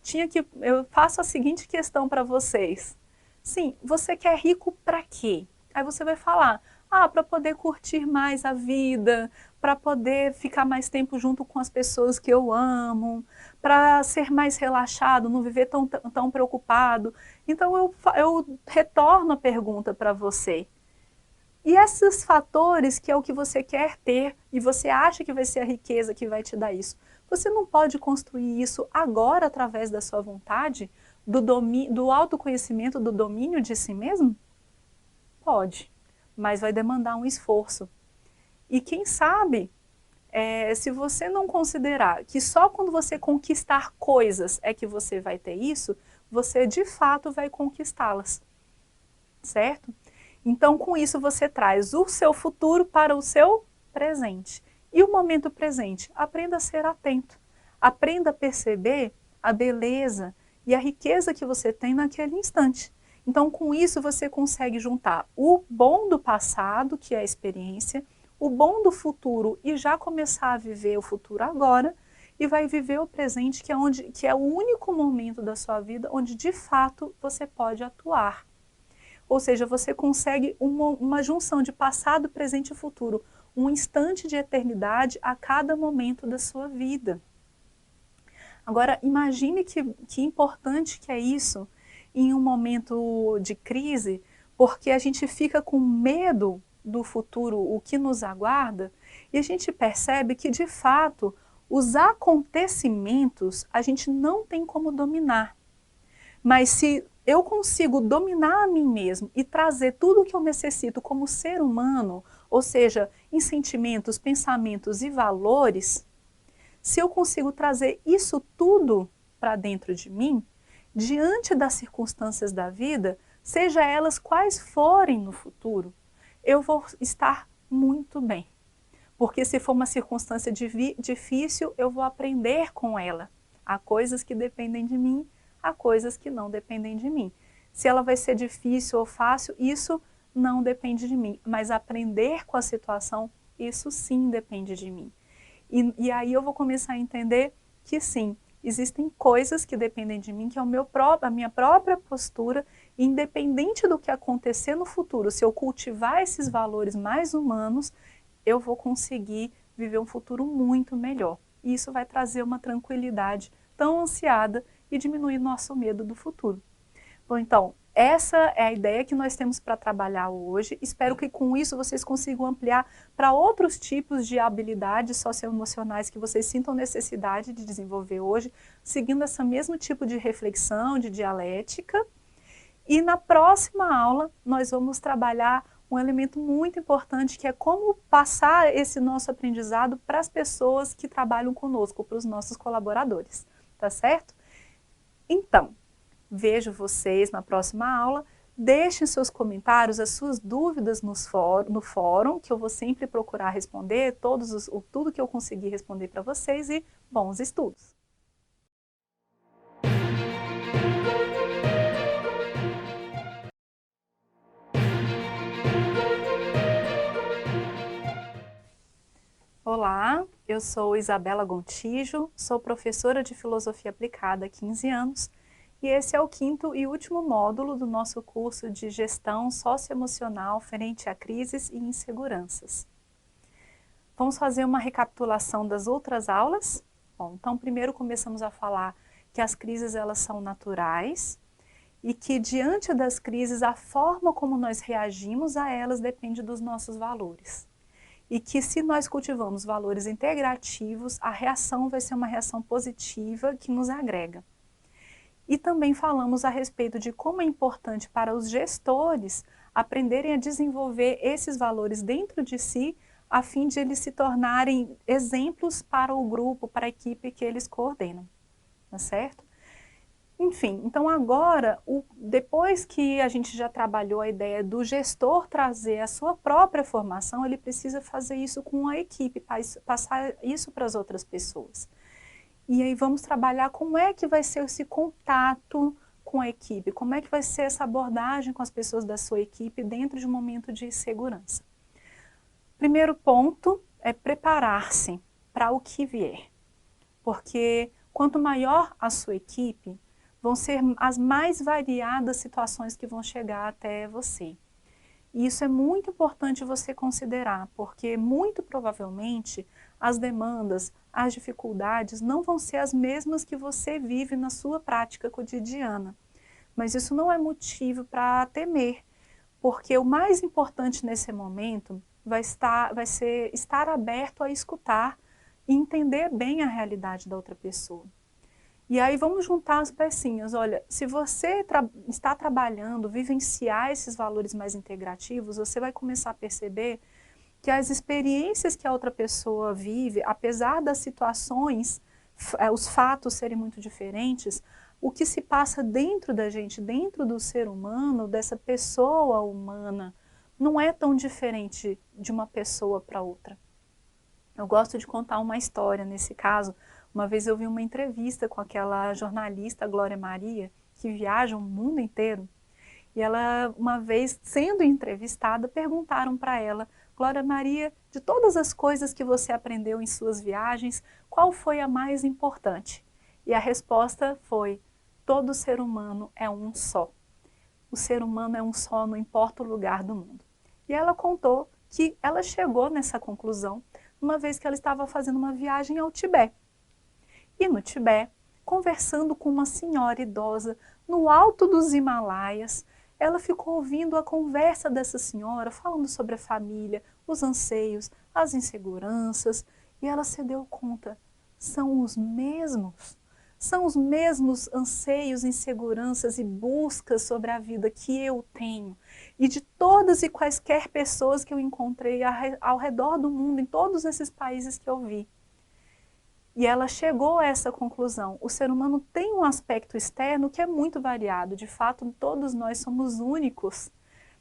faço a seguinte questão para vocês. Sim, você quer rico para quê? Aí você vai falar, para poder curtir mais a vida, para poder ficar mais tempo junto com as pessoas que eu amo, para ser mais relaxado, não viver tão preocupado. Então eu retorno a pergunta para você. E esses fatores que é o que você quer ter e você acha que vai ser a riqueza que vai te dar isso, você não pode construir isso agora através da sua vontade, do autoconhecimento, do domínio de si mesmo? Pode, mas vai demandar um esforço. E quem sabe, se você não considerar que só quando você conquistar coisas é que você vai ter isso, você de fato vai conquistá-las, certo? Então, com isso, você traz o seu futuro para o seu presente. E o momento presente? Aprenda a ser atento. Aprenda a perceber a beleza e a riqueza que você tem naquele instante. Então, com isso, você consegue juntar o bom do passado, que é a experiência, o bom do futuro e já começar a viver o futuro agora, e vai viver o presente, que é o único momento da sua vida onde, de fato, você pode atuar. Ou seja, você consegue uma junção de passado, presente e futuro, um instante de eternidade a cada momento da sua vida. Agora, imagine que importante que é isso em um momento de crise, porque a gente fica com medo do futuro, o que nos aguarda, e a gente percebe que, de fato, os acontecimentos a gente não tem como dominar. Mas se eu consigo dominar a mim mesmo e trazer tudo o que eu necessito como ser humano, ou seja, em sentimentos, pensamentos e valores, se eu consigo trazer isso tudo para dentro de mim, diante das circunstâncias da vida, seja elas quais forem no futuro, eu vou estar muito bem. Porque se for uma circunstância difícil, eu vou aprender com ela. Há coisas que dependem de mim, há coisas que não dependem de mim. Se ela vai ser difícil ou fácil, isso não depende de mim. Mas aprender com a situação, isso sim depende de mim. E aí eu vou começar a entender que sim, existem coisas que dependem de mim, que é a minha própria postura, independente do que acontecer no futuro, se eu cultivar esses valores mais humanos, eu vou conseguir viver um futuro muito melhor. E isso vai trazer uma tranquilidade tão ansiada e diminuir nosso medo do futuro. Bom, então, essa é a ideia que nós temos para trabalhar hoje. Espero que com isso vocês consigam ampliar para outros tipos de habilidades socioemocionais que vocês sintam necessidade de desenvolver hoje, seguindo esse mesmo tipo de reflexão, de dialética. E na próxima aula nós vamos trabalhar um elemento muito importante, que é como passar esse nosso aprendizado para as pessoas que trabalham conosco, para os nossos colaboradores, tá certo? Então, vejo vocês na próxima aula. Deixem seus comentários, as suas dúvidas no fórum, que eu vou sempre procurar responder, tudo que eu conseguir responder para vocês, e bons estudos! Olá, eu sou Isabela Gontijo, sou professora de Filosofia Aplicada há 15 anos e esse é o 5º e último módulo do nosso curso de Gestão Socioemocional frente a Crises e Inseguranças. Vamos fazer uma recapitulação das outras aulas? Bom, então primeiro começamos a falar que as crises elas são naturais e que diante das crises a forma como nós reagimos a elas depende dos nossos valores. E que se nós cultivamos valores integrativos, a reação vai ser uma reação positiva que nos agrega. E também falamos a respeito de como é importante para os gestores aprenderem a desenvolver esses valores dentro de si, a fim de eles se tornarem exemplos para o grupo, para a equipe que eles coordenam, tá certo? Enfim, então agora, depois que a gente já trabalhou a ideia do gestor trazer a sua própria formação, ele precisa fazer isso com a equipe, passar isso para as outras pessoas. E aí vamos trabalhar como é que vai ser esse contato com a equipe, como é que vai ser essa abordagem com as pessoas da sua equipe dentro de um momento de segurança. Primeiro ponto é preparar-se para o que vier, porque quanto maior a sua equipe, vão ser as mais variadas situações que vão chegar até você. E isso é muito importante você considerar, porque muito provavelmente as demandas, as dificuldades não vão ser as mesmas que você vive na sua prática cotidiana. Mas isso não é motivo para temer, porque o mais importante nesse momento vai ser estar aberto a escutar e entender bem a realidade da outra pessoa. E aí vamos juntar as pecinhas. Olha, se você está trabalhando, vivenciar esses valores mais integrativos, você vai começar a perceber que as experiências que a outra pessoa vive, apesar das situações, os fatos serem muito diferentes, o que se passa dentro da gente, dentro do ser humano, dessa pessoa humana, não é tão diferente de uma pessoa para outra. Eu gosto de contar uma história nesse caso. Uma vez eu vi uma entrevista com aquela jornalista Glória Maria, que viaja o mundo inteiro, e ela, uma vez sendo entrevistada, perguntaram para ela: Glória Maria, de todas as coisas que você aprendeu em suas viagens, qual foi a mais importante? E a resposta foi: todo ser humano é um só. O ser humano é um só, não importa o lugar do mundo. E ela contou que ela chegou nessa conclusão uma vez que ela estava fazendo uma viagem ao Tibete. E no Tibete, conversando com uma senhora idosa no alto dos Himalaias, ela ficou ouvindo a conversa dessa senhora, falando sobre a família, os anseios, as inseguranças, e ela se deu conta, são os mesmos anseios, inseguranças e buscas sobre a vida que eu tenho, e de todas e quaisquer pessoas que eu encontrei ao redor do mundo, em todos esses países que eu vi. E ela chegou a essa conclusão. O ser humano tem um aspecto externo que é muito variado. De fato, todos nós somos únicos,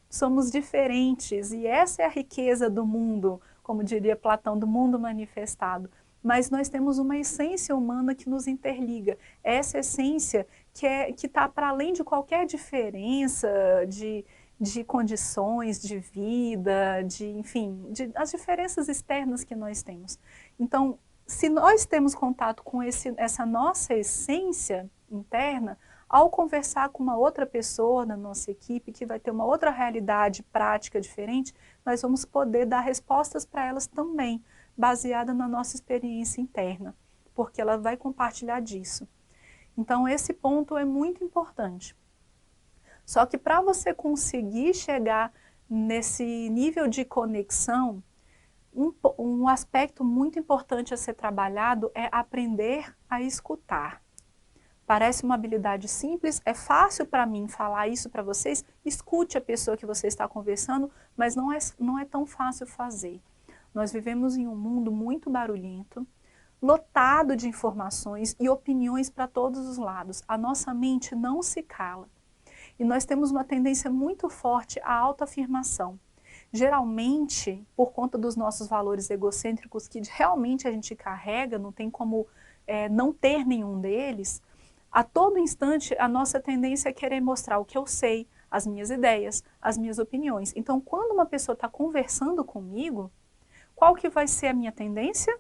somos diferentes. E essa é a riqueza do mundo, como diria Platão, do mundo manifestado. Mas nós temos uma essência humana que nos interliga. Essa essência que está para além de qualquer diferença de condições, de vida, enfim, as diferenças externas que nós temos. Então, se nós temos contato com essa nossa essência interna, ao conversar com uma outra pessoa da nossa equipe, que vai ter uma outra realidade prática diferente, nós vamos poder dar respostas para elas também, baseada na nossa experiência interna, porque ela vai compartilhar disso. Então, esse ponto é muito importante. Só que para você conseguir chegar nesse nível de conexão, um aspecto muito importante a ser trabalhado é aprender a escutar. Parece uma habilidade simples, é fácil para mim falar isso para vocês, escute a pessoa que você está conversando, mas não é tão fácil fazer. Nós vivemos em um mundo muito barulhento, lotado de informações e opiniões para todos os lados. A nossa mente não se cala. E nós temos uma tendência muito forte à autoafirmação. Geralmente, por conta dos nossos valores egocêntricos, que realmente a gente carrega, não tem como não ter nenhum deles, a todo instante a nossa tendência é querer mostrar o que eu sei, as minhas ideias, as minhas opiniões. Então, quando uma pessoa está conversando comigo, qual que vai ser a minha tendência?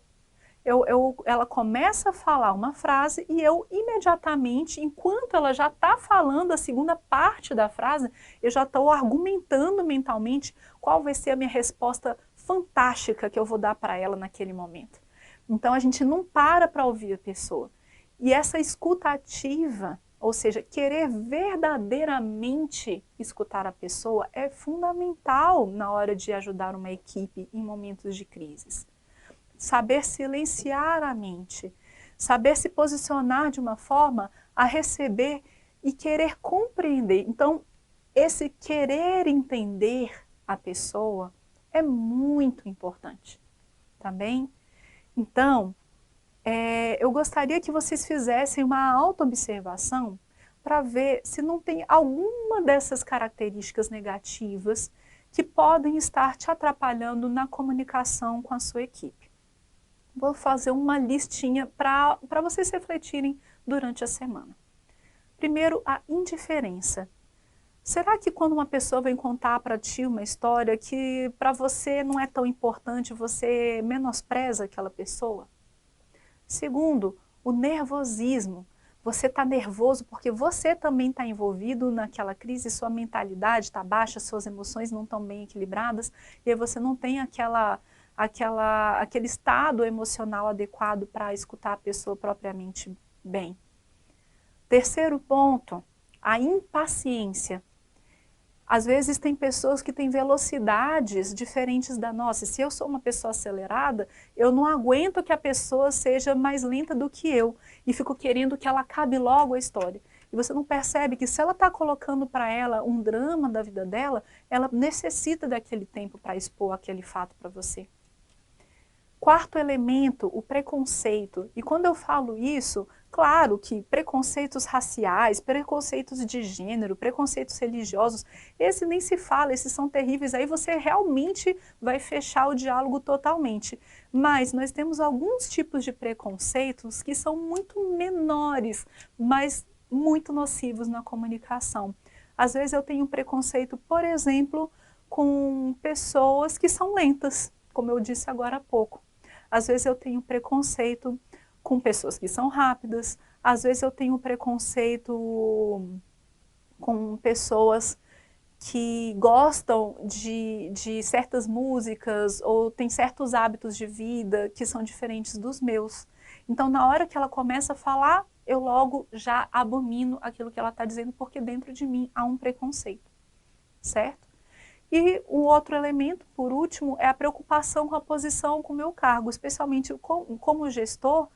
Ela começa a falar uma frase e eu imediatamente, enquanto ela já está falando a segunda parte da frase, eu já estou argumentando mentalmente qual vai ser a minha resposta fantástica que eu vou dar para ela naquele momento. Então a gente não para ouvir a pessoa. E essa escuta ativa, ou seja, querer verdadeiramente escutar a pessoa é fundamental na hora de ajudar uma equipe em momentos de crises. Saber silenciar a mente, saber se posicionar de uma forma a receber e querer compreender. Então, esse querer entender a pessoa é muito importante, tá bem? Então, eu gostaria que vocês fizessem uma autoobservação para ver se não tem alguma dessas características negativas que podem estar te atrapalhando na comunicação com a sua equipe. Vou fazer uma listinha para vocês refletirem durante a semana. Primeiro, a indiferença. Será que quando uma pessoa vem contar para ti uma história que para você não é tão importante, você menospreza aquela pessoa? Segundo, o nervosismo. Você está nervoso porque você também está envolvido naquela crise, sua mentalidade está baixa, suas emoções não estão bem equilibradas, e aí você não tem aquele estado emocional adequado para escutar a pessoa propriamente bem. Terceiro ponto, a impaciência. Às vezes tem pessoas que têm velocidades diferentes da nossa. Se eu sou uma pessoa acelerada, eu não aguento que a pessoa seja mais lenta do que eu e fico querendo que ela acabe logo a história. E você não percebe que se ela está colocando para ela um drama da vida dela, ela necessita daquele tempo para expor aquele fato para você. Quarto elemento, o preconceito. E quando eu falo isso, claro que preconceitos raciais, preconceitos de gênero, preconceitos religiosos, esse nem se fala, esses são terríveis, aí você realmente vai fechar o diálogo totalmente. Mas nós temos alguns tipos de preconceitos que são muito menores, mas muito nocivos na comunicação. Às vezes eu tenho preconceito, por exemplo, com pessoas que são lentas, como eu disse agora há pouco. Às vezes eu tenho preconceito com pessoas que são rápidas, às vezes eu tenho preconceito com pessoas que gostam de certas músicas ou têm certos hábitos de vida que são diferentes dos meus. Então, na hora que ela começa a falar, eu logo já abomino aquilo que ela está dizendo, porque dentro de mim há um preconceito, certo? E o outro elemento, por último, é a preocupação com a posição, com o meu cargo, especialmente como gestor,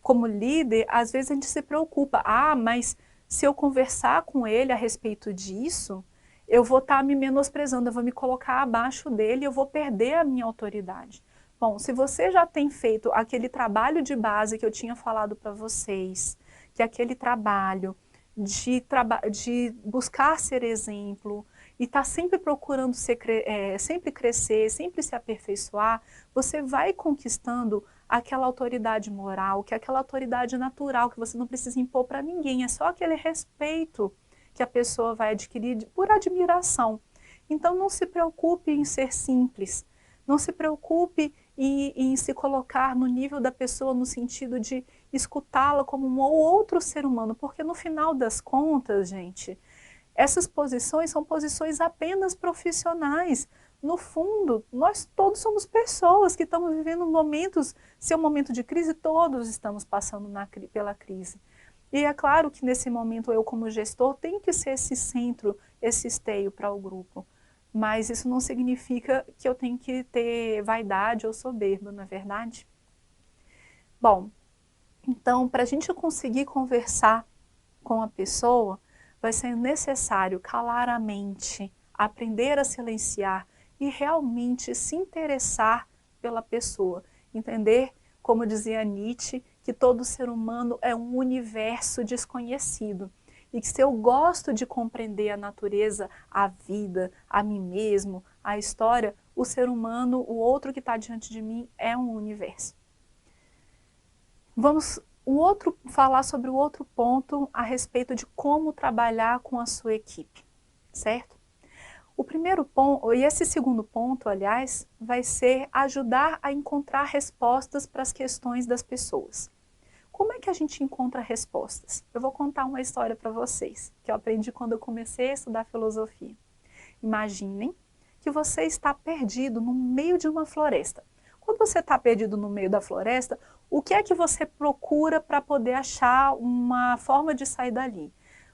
como líder, às vezes a gente se preocupa. Ah, mas se eu conversar com ele a respeito disso, eu vou estar me menosprezando, eu vou me colocar abaixo dele, eu vou perder a minha autoridade. Bom, se você já tem feito aquele trabalho de base que eu tinha falado para vocês, que é aquele trabalho de buscar ser exemplo, e está sempre procurando sempre crescer, sempre se aperfeiçoar, você vai conquistando aquela autoridade moral, que é aquela autoridade natural, que você não precisa impor para ninguém, é só aquele respeito que a pessoa vai adquirir por admiração. Então não se preocupe em ser simples, não se preocupe em se colocar no nível da pessoa no sentido de escutá-la como um outro ser humano, porque no final das contas, gente, essas posições são posições apenas profissionais. No fundo, nós todos somos pessoas que estamos vivendo momentos, se é um momento de crise, todos estamos passando pela crise. E é claro que nesse momento eu, como gestor, tenho que ser esse centro, esse esteio para o grupo. Mas isso não significa que eu tenho que ter vaidade ou soberba, não é verdade? Bom, então, para a gente conseguir conversar com a pessoa, vai ser necessário calar a mente, aprender a silenciar e realmente se interessar pela pessoa. Entender, como dizia Nietzsche, que todo ser humano é um universo desconhecido. E que se eu gosto de compreender a natureza, a vida, a mim mesmo, a história, o ser humano, o outro que está diante de mim, é um universo. Vamos falar sobre o outro ponto a respeito de como trabalhar com a sua equipe, certo? O primeiro ponto, e esse segundo ponto, aliás, vai ser ajudar a encontrar respostas para as questões das pessoas. Como é que a gente encontra respostas? Eu vou contar uma história para vocês, que eu aprendi quando eu comecei a estudar filosofia. Imaginem que você está perdido no meio de uma floresta. Quando você está perdido no meio da floresta, o que é que você procura para poder achar uma forma de sair dali?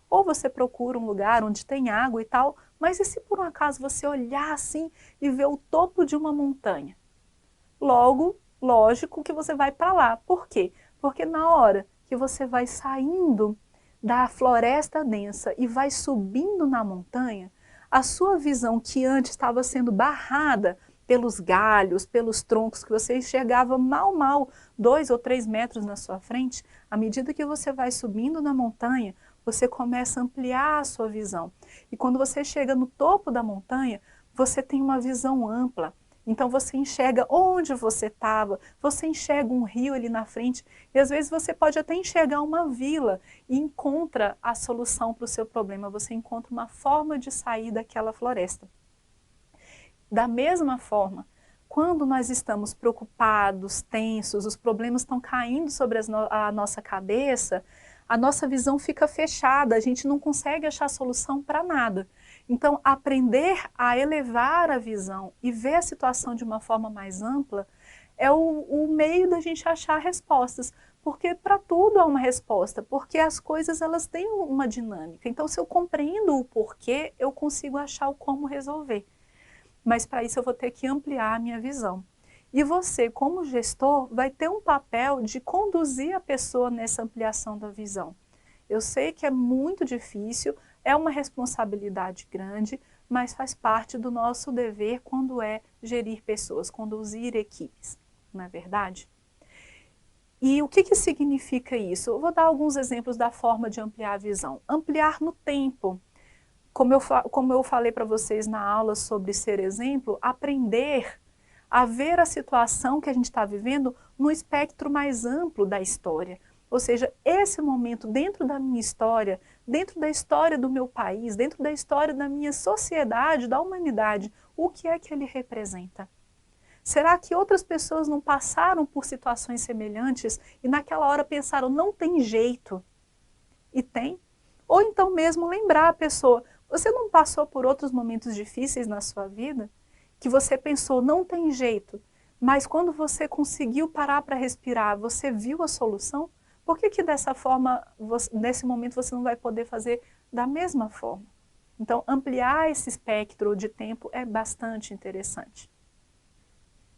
Ou você procura um lugar onde tem água e tal, mas e se por um acaso você olhar assim e ver o topo de uma montanha? Logo, lógico que você vai para lá. Por quê? Porque na hora que você vai saindo da floresta densa e vai subindo na montanha, a sua visão que antes estava sendo barrada pelos galhos, pelos troncos, que você enxergava mal 2 ou 3 metros na sua frente, à medida que você vai subindo na montanha, você começa a ampliar a sua visão. E quando você chega no topo da montanha, você tem uma visão ampla. Então você enxerga onde você estava, você enxerga um rio ali na frente, e às vezes você pode até enxergar uma vila e encontra a solução para o seu problema, você encontra uma forma de sair daquela floresta. Da mesma forma, quando nós estamos preocupados, tensos, os problemas estão caindo sobre a nossa cabeça, a nossa visão fica fechada, a gente não consegue achar solução para nada. Então, aprender a elevar a visão e ver a situação de uma forma mais ampla é o meio da gente achar respostas, porque para tudo há uma resposta, porque as coisas elas têm uma dinâmica. Então, se eu compreendo o porquê, eu consigo achar o como resolver. Mas para isso eu vou ter que ampliar a minha visão. E você, como gestor, vai ter um papel de conduzir a pessoa nessa ampliação da visão. Eu sei que é muito difícil, é uma responsabilidade grande, mas faz parte do nosso dever quando é gerir pessoas, conduzir equipes, não é verdade? E o que significa isso? Eu vou dar alguns exemplos da forma de ampliar a visão. Ampliar no tempo. Como eu falei para vocês na aula sobre ser exemplo, aprender a ver a situação que a gente está vivendo no espectro mais amplo da história. Ou seja, esse momento dentro da minha história, dentro da história do meu país, dentro da história da minha sociedade, da humanidade, o que é que ele representa? Será que outras pessoas não passaram por situações semelhantes e naquela hora pensaram, não tem jeito? E tem? Ou então mesmo lembrar a pessoa, você não passou por outros momentos difíceis na sua vida? Que você pensou, não tem jeito, mas quando você conseguiu parar para respirar, você viu a solução? Por que dessa forma, nesse momento, você não vai poder fazer da mesma forma? Então, ampliar esse espectro de tempo é bastante interessante.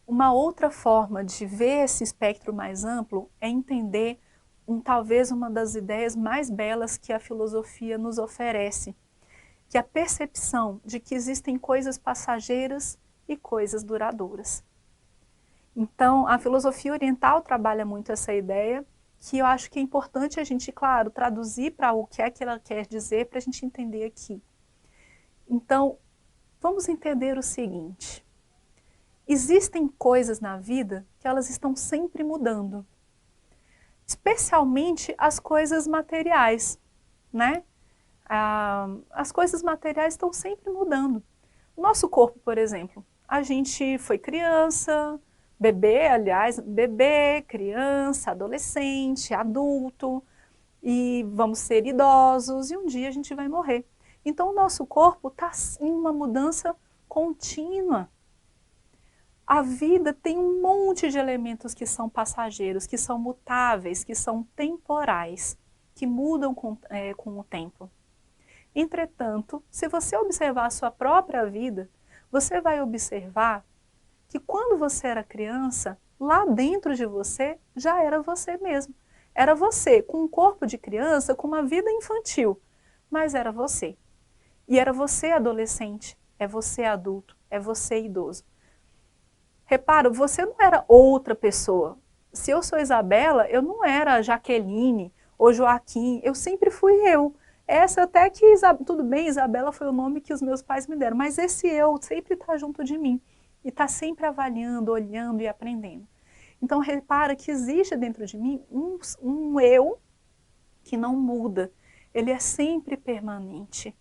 Uma outra forma de ver esse espectro mais amplo é entender talvez uma das ideias mais belas que a filosofia nos oferece, que é a percepção de que existem coisas passageiras e coisas duradouras. Então, a filosofia oriental trabalha muito essa ideia, que eu acho que é importante a gente, claro, traduzir para o que é que ela quer dizer, para a gente entender aqui. Então, vamos entender o seguinte. Existem coisas na vida que elas estão sempre mudando. Especialmente as coisas materiais, né? As coisas materiais estão sempre mudando. O nosso corpo, por exemplo, a gente foi criança, bebê, aliás, bebê, criança, adolescente, adulto, e vamos ser idosos, e um dia a gente vai morrer. Então o nosso corpo está em uma mudança contínua. A vida tem um monte de elementos que são passageiros, que são mutáveis, que são temporais, que mudam com o tempo. Entretanto, se você observar a sua própria vida, você vai observar que quando você era criança, lá dentro de você já era você mesmo. Era você com um corpo de criança, com uma vida infantil, mas era você. E era você adolescente, é você adulto, é você idoso. Repara, você não era outra pessoa. Se eu sou Isabela, eu não era Jaqueline ou Joaquim, eu sempre fui eu. Essa até que, tudo bem, Isabela foi o nome que os meus pais me deram, mas esse eu sempre está junto de mim. E está sempre avaliando, olhando e aprendendo. Então repara que existe dentro de mim um eu que não muda. Ele é sempre permanente.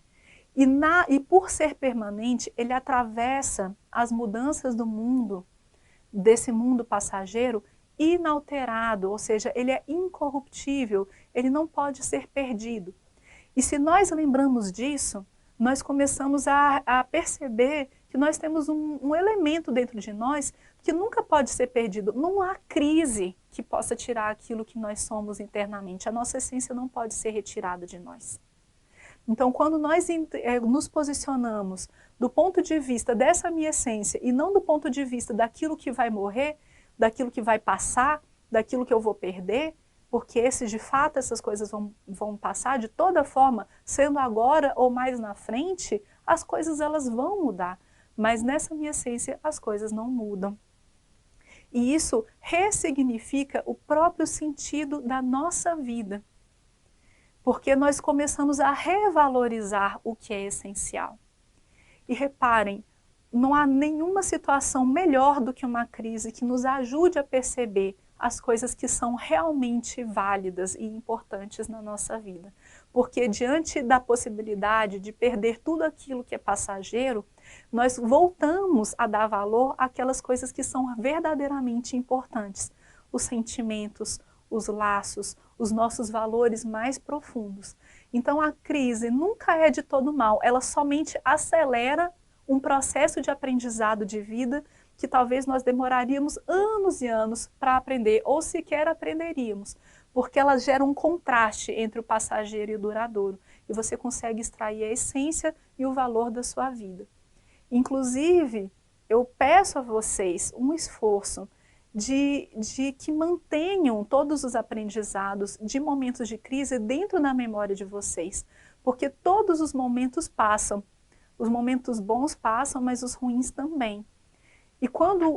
E por ser permanente, ele atravessa as mudanças do mundo, desse mundo passageiro, inalterado, ou seja, ele é incorruptível, ele não pode ser perdido. E se nós lembramos disso, nós começamos a perceber que nós temos um elemento dentro de nós que nunca pode ser perdido. Não há crise que possa tirar aquilo que nós somos internamente. A nossa essência não pode ser retirada de nós. Então, quando nós nos posicionamos do ponto de vista dessa minha essência e não do ponto de vista daquilo que vai morrer, daquilo que vai passar, daquilo que eu vou perder, porque de fato essas coisas vão passar de toda forma, sendo agora ou mais na frente, as coisas elas vão mudar. Mas nessa minha essência as coisas não mudam. E isso ressignifica o próprio sentido da nossa vida. Porque nós começamos a revalorizar o que é essencial. E reparem, não há nenhuma situação melhor do que uma crise que nos ajude a perceber as coisas que são realmente válidas e importantes na nossa vida. Porque diante da possibilidade de perder tudo aquilo que é passageiro, nós voltamos a dar valor àquelas coisas que são verdadeiramente importantes. Os sentimentos, os laços, os nossos valores mais profundos. Então a crise nunca é de todo mal, ela somente acelera um processo de aprendizado de vida que talvez nós demoraríamos anos e anos para aprender, ou sequer aprenderíamos, porque ela gera um contraste entre o passageiro e o duradouro, e você consegue extrair a essência e o valor da sua vida. Inclusive, eu peço a vocês um esforço de que mantenham todos os aprendizados de momentos de crise dentro da memória de vocês, porque todos os momentos passam. Os momentos bons passam, mas os ruins também. E quando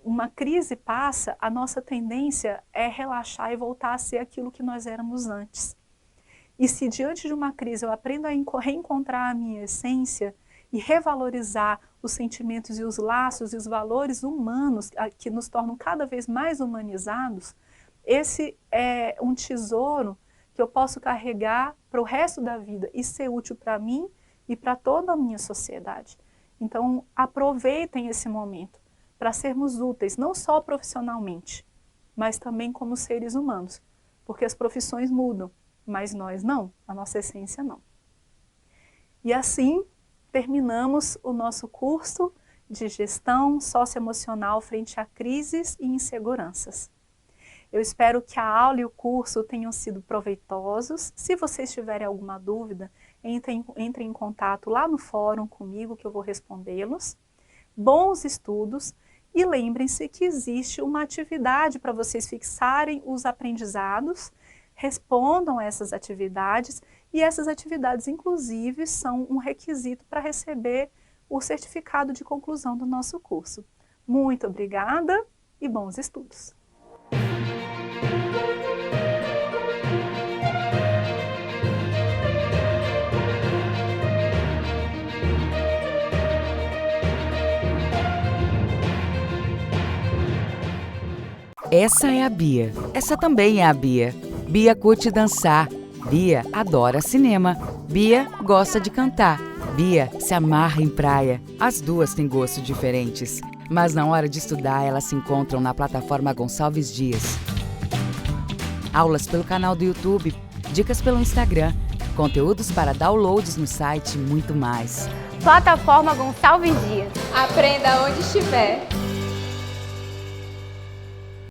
uma crise passa, a nossa tendência é relaxar e voltar a ser aquilo que nós éramos antes. E se diante de uma crise eu aprendo a reencontrar a minha essência e revalorizar os sentimentos e os laços e os valores humanos que nos tornam cada vez mais humanizados, esse é um tesouro que eu posso carregar para o resto da vida e ser útil para mim e para toda a minha sociedade. Então, aproveitem esse momento para sermos úteis, não só profissionalmente, mas também como seres humanos, porque as profissões mudam, mas nós não, a nossa essência não. E assim, terminamos o nosso curso de gestão socioemocional frente a crises e inseguranças. Eu espero que a aula e o curso tenham sido proveitosos. Se vocês tiverem alguma dúvida, entrem em contato lá no fórum comigo que eu vou respondê-los. Bons estudos e lembrem-se que existe uma atividade para vocês fixarem os aprendizados, respondam essas atividades e essas atividades, inclusive, são um requisito para receber o certificado de conclusão do nosso curso. Muito obrigada e bons estudos! Essa é a Bia. Essa também é a Bia. Bia curte dançar. Bia adora cinema. Bia gosta de cantar. Bia se amarra em praia. As duas têm gostos diferentes, mas na hora de estudar elas se encontram na plataforma Gonçalves Dias. Aulas pelo canal do YouTube, dicas pelo Instagram, conteúdos para downloads no site e muito mais. Plataforma Gonçalves Dias. Aprenda onde estiver.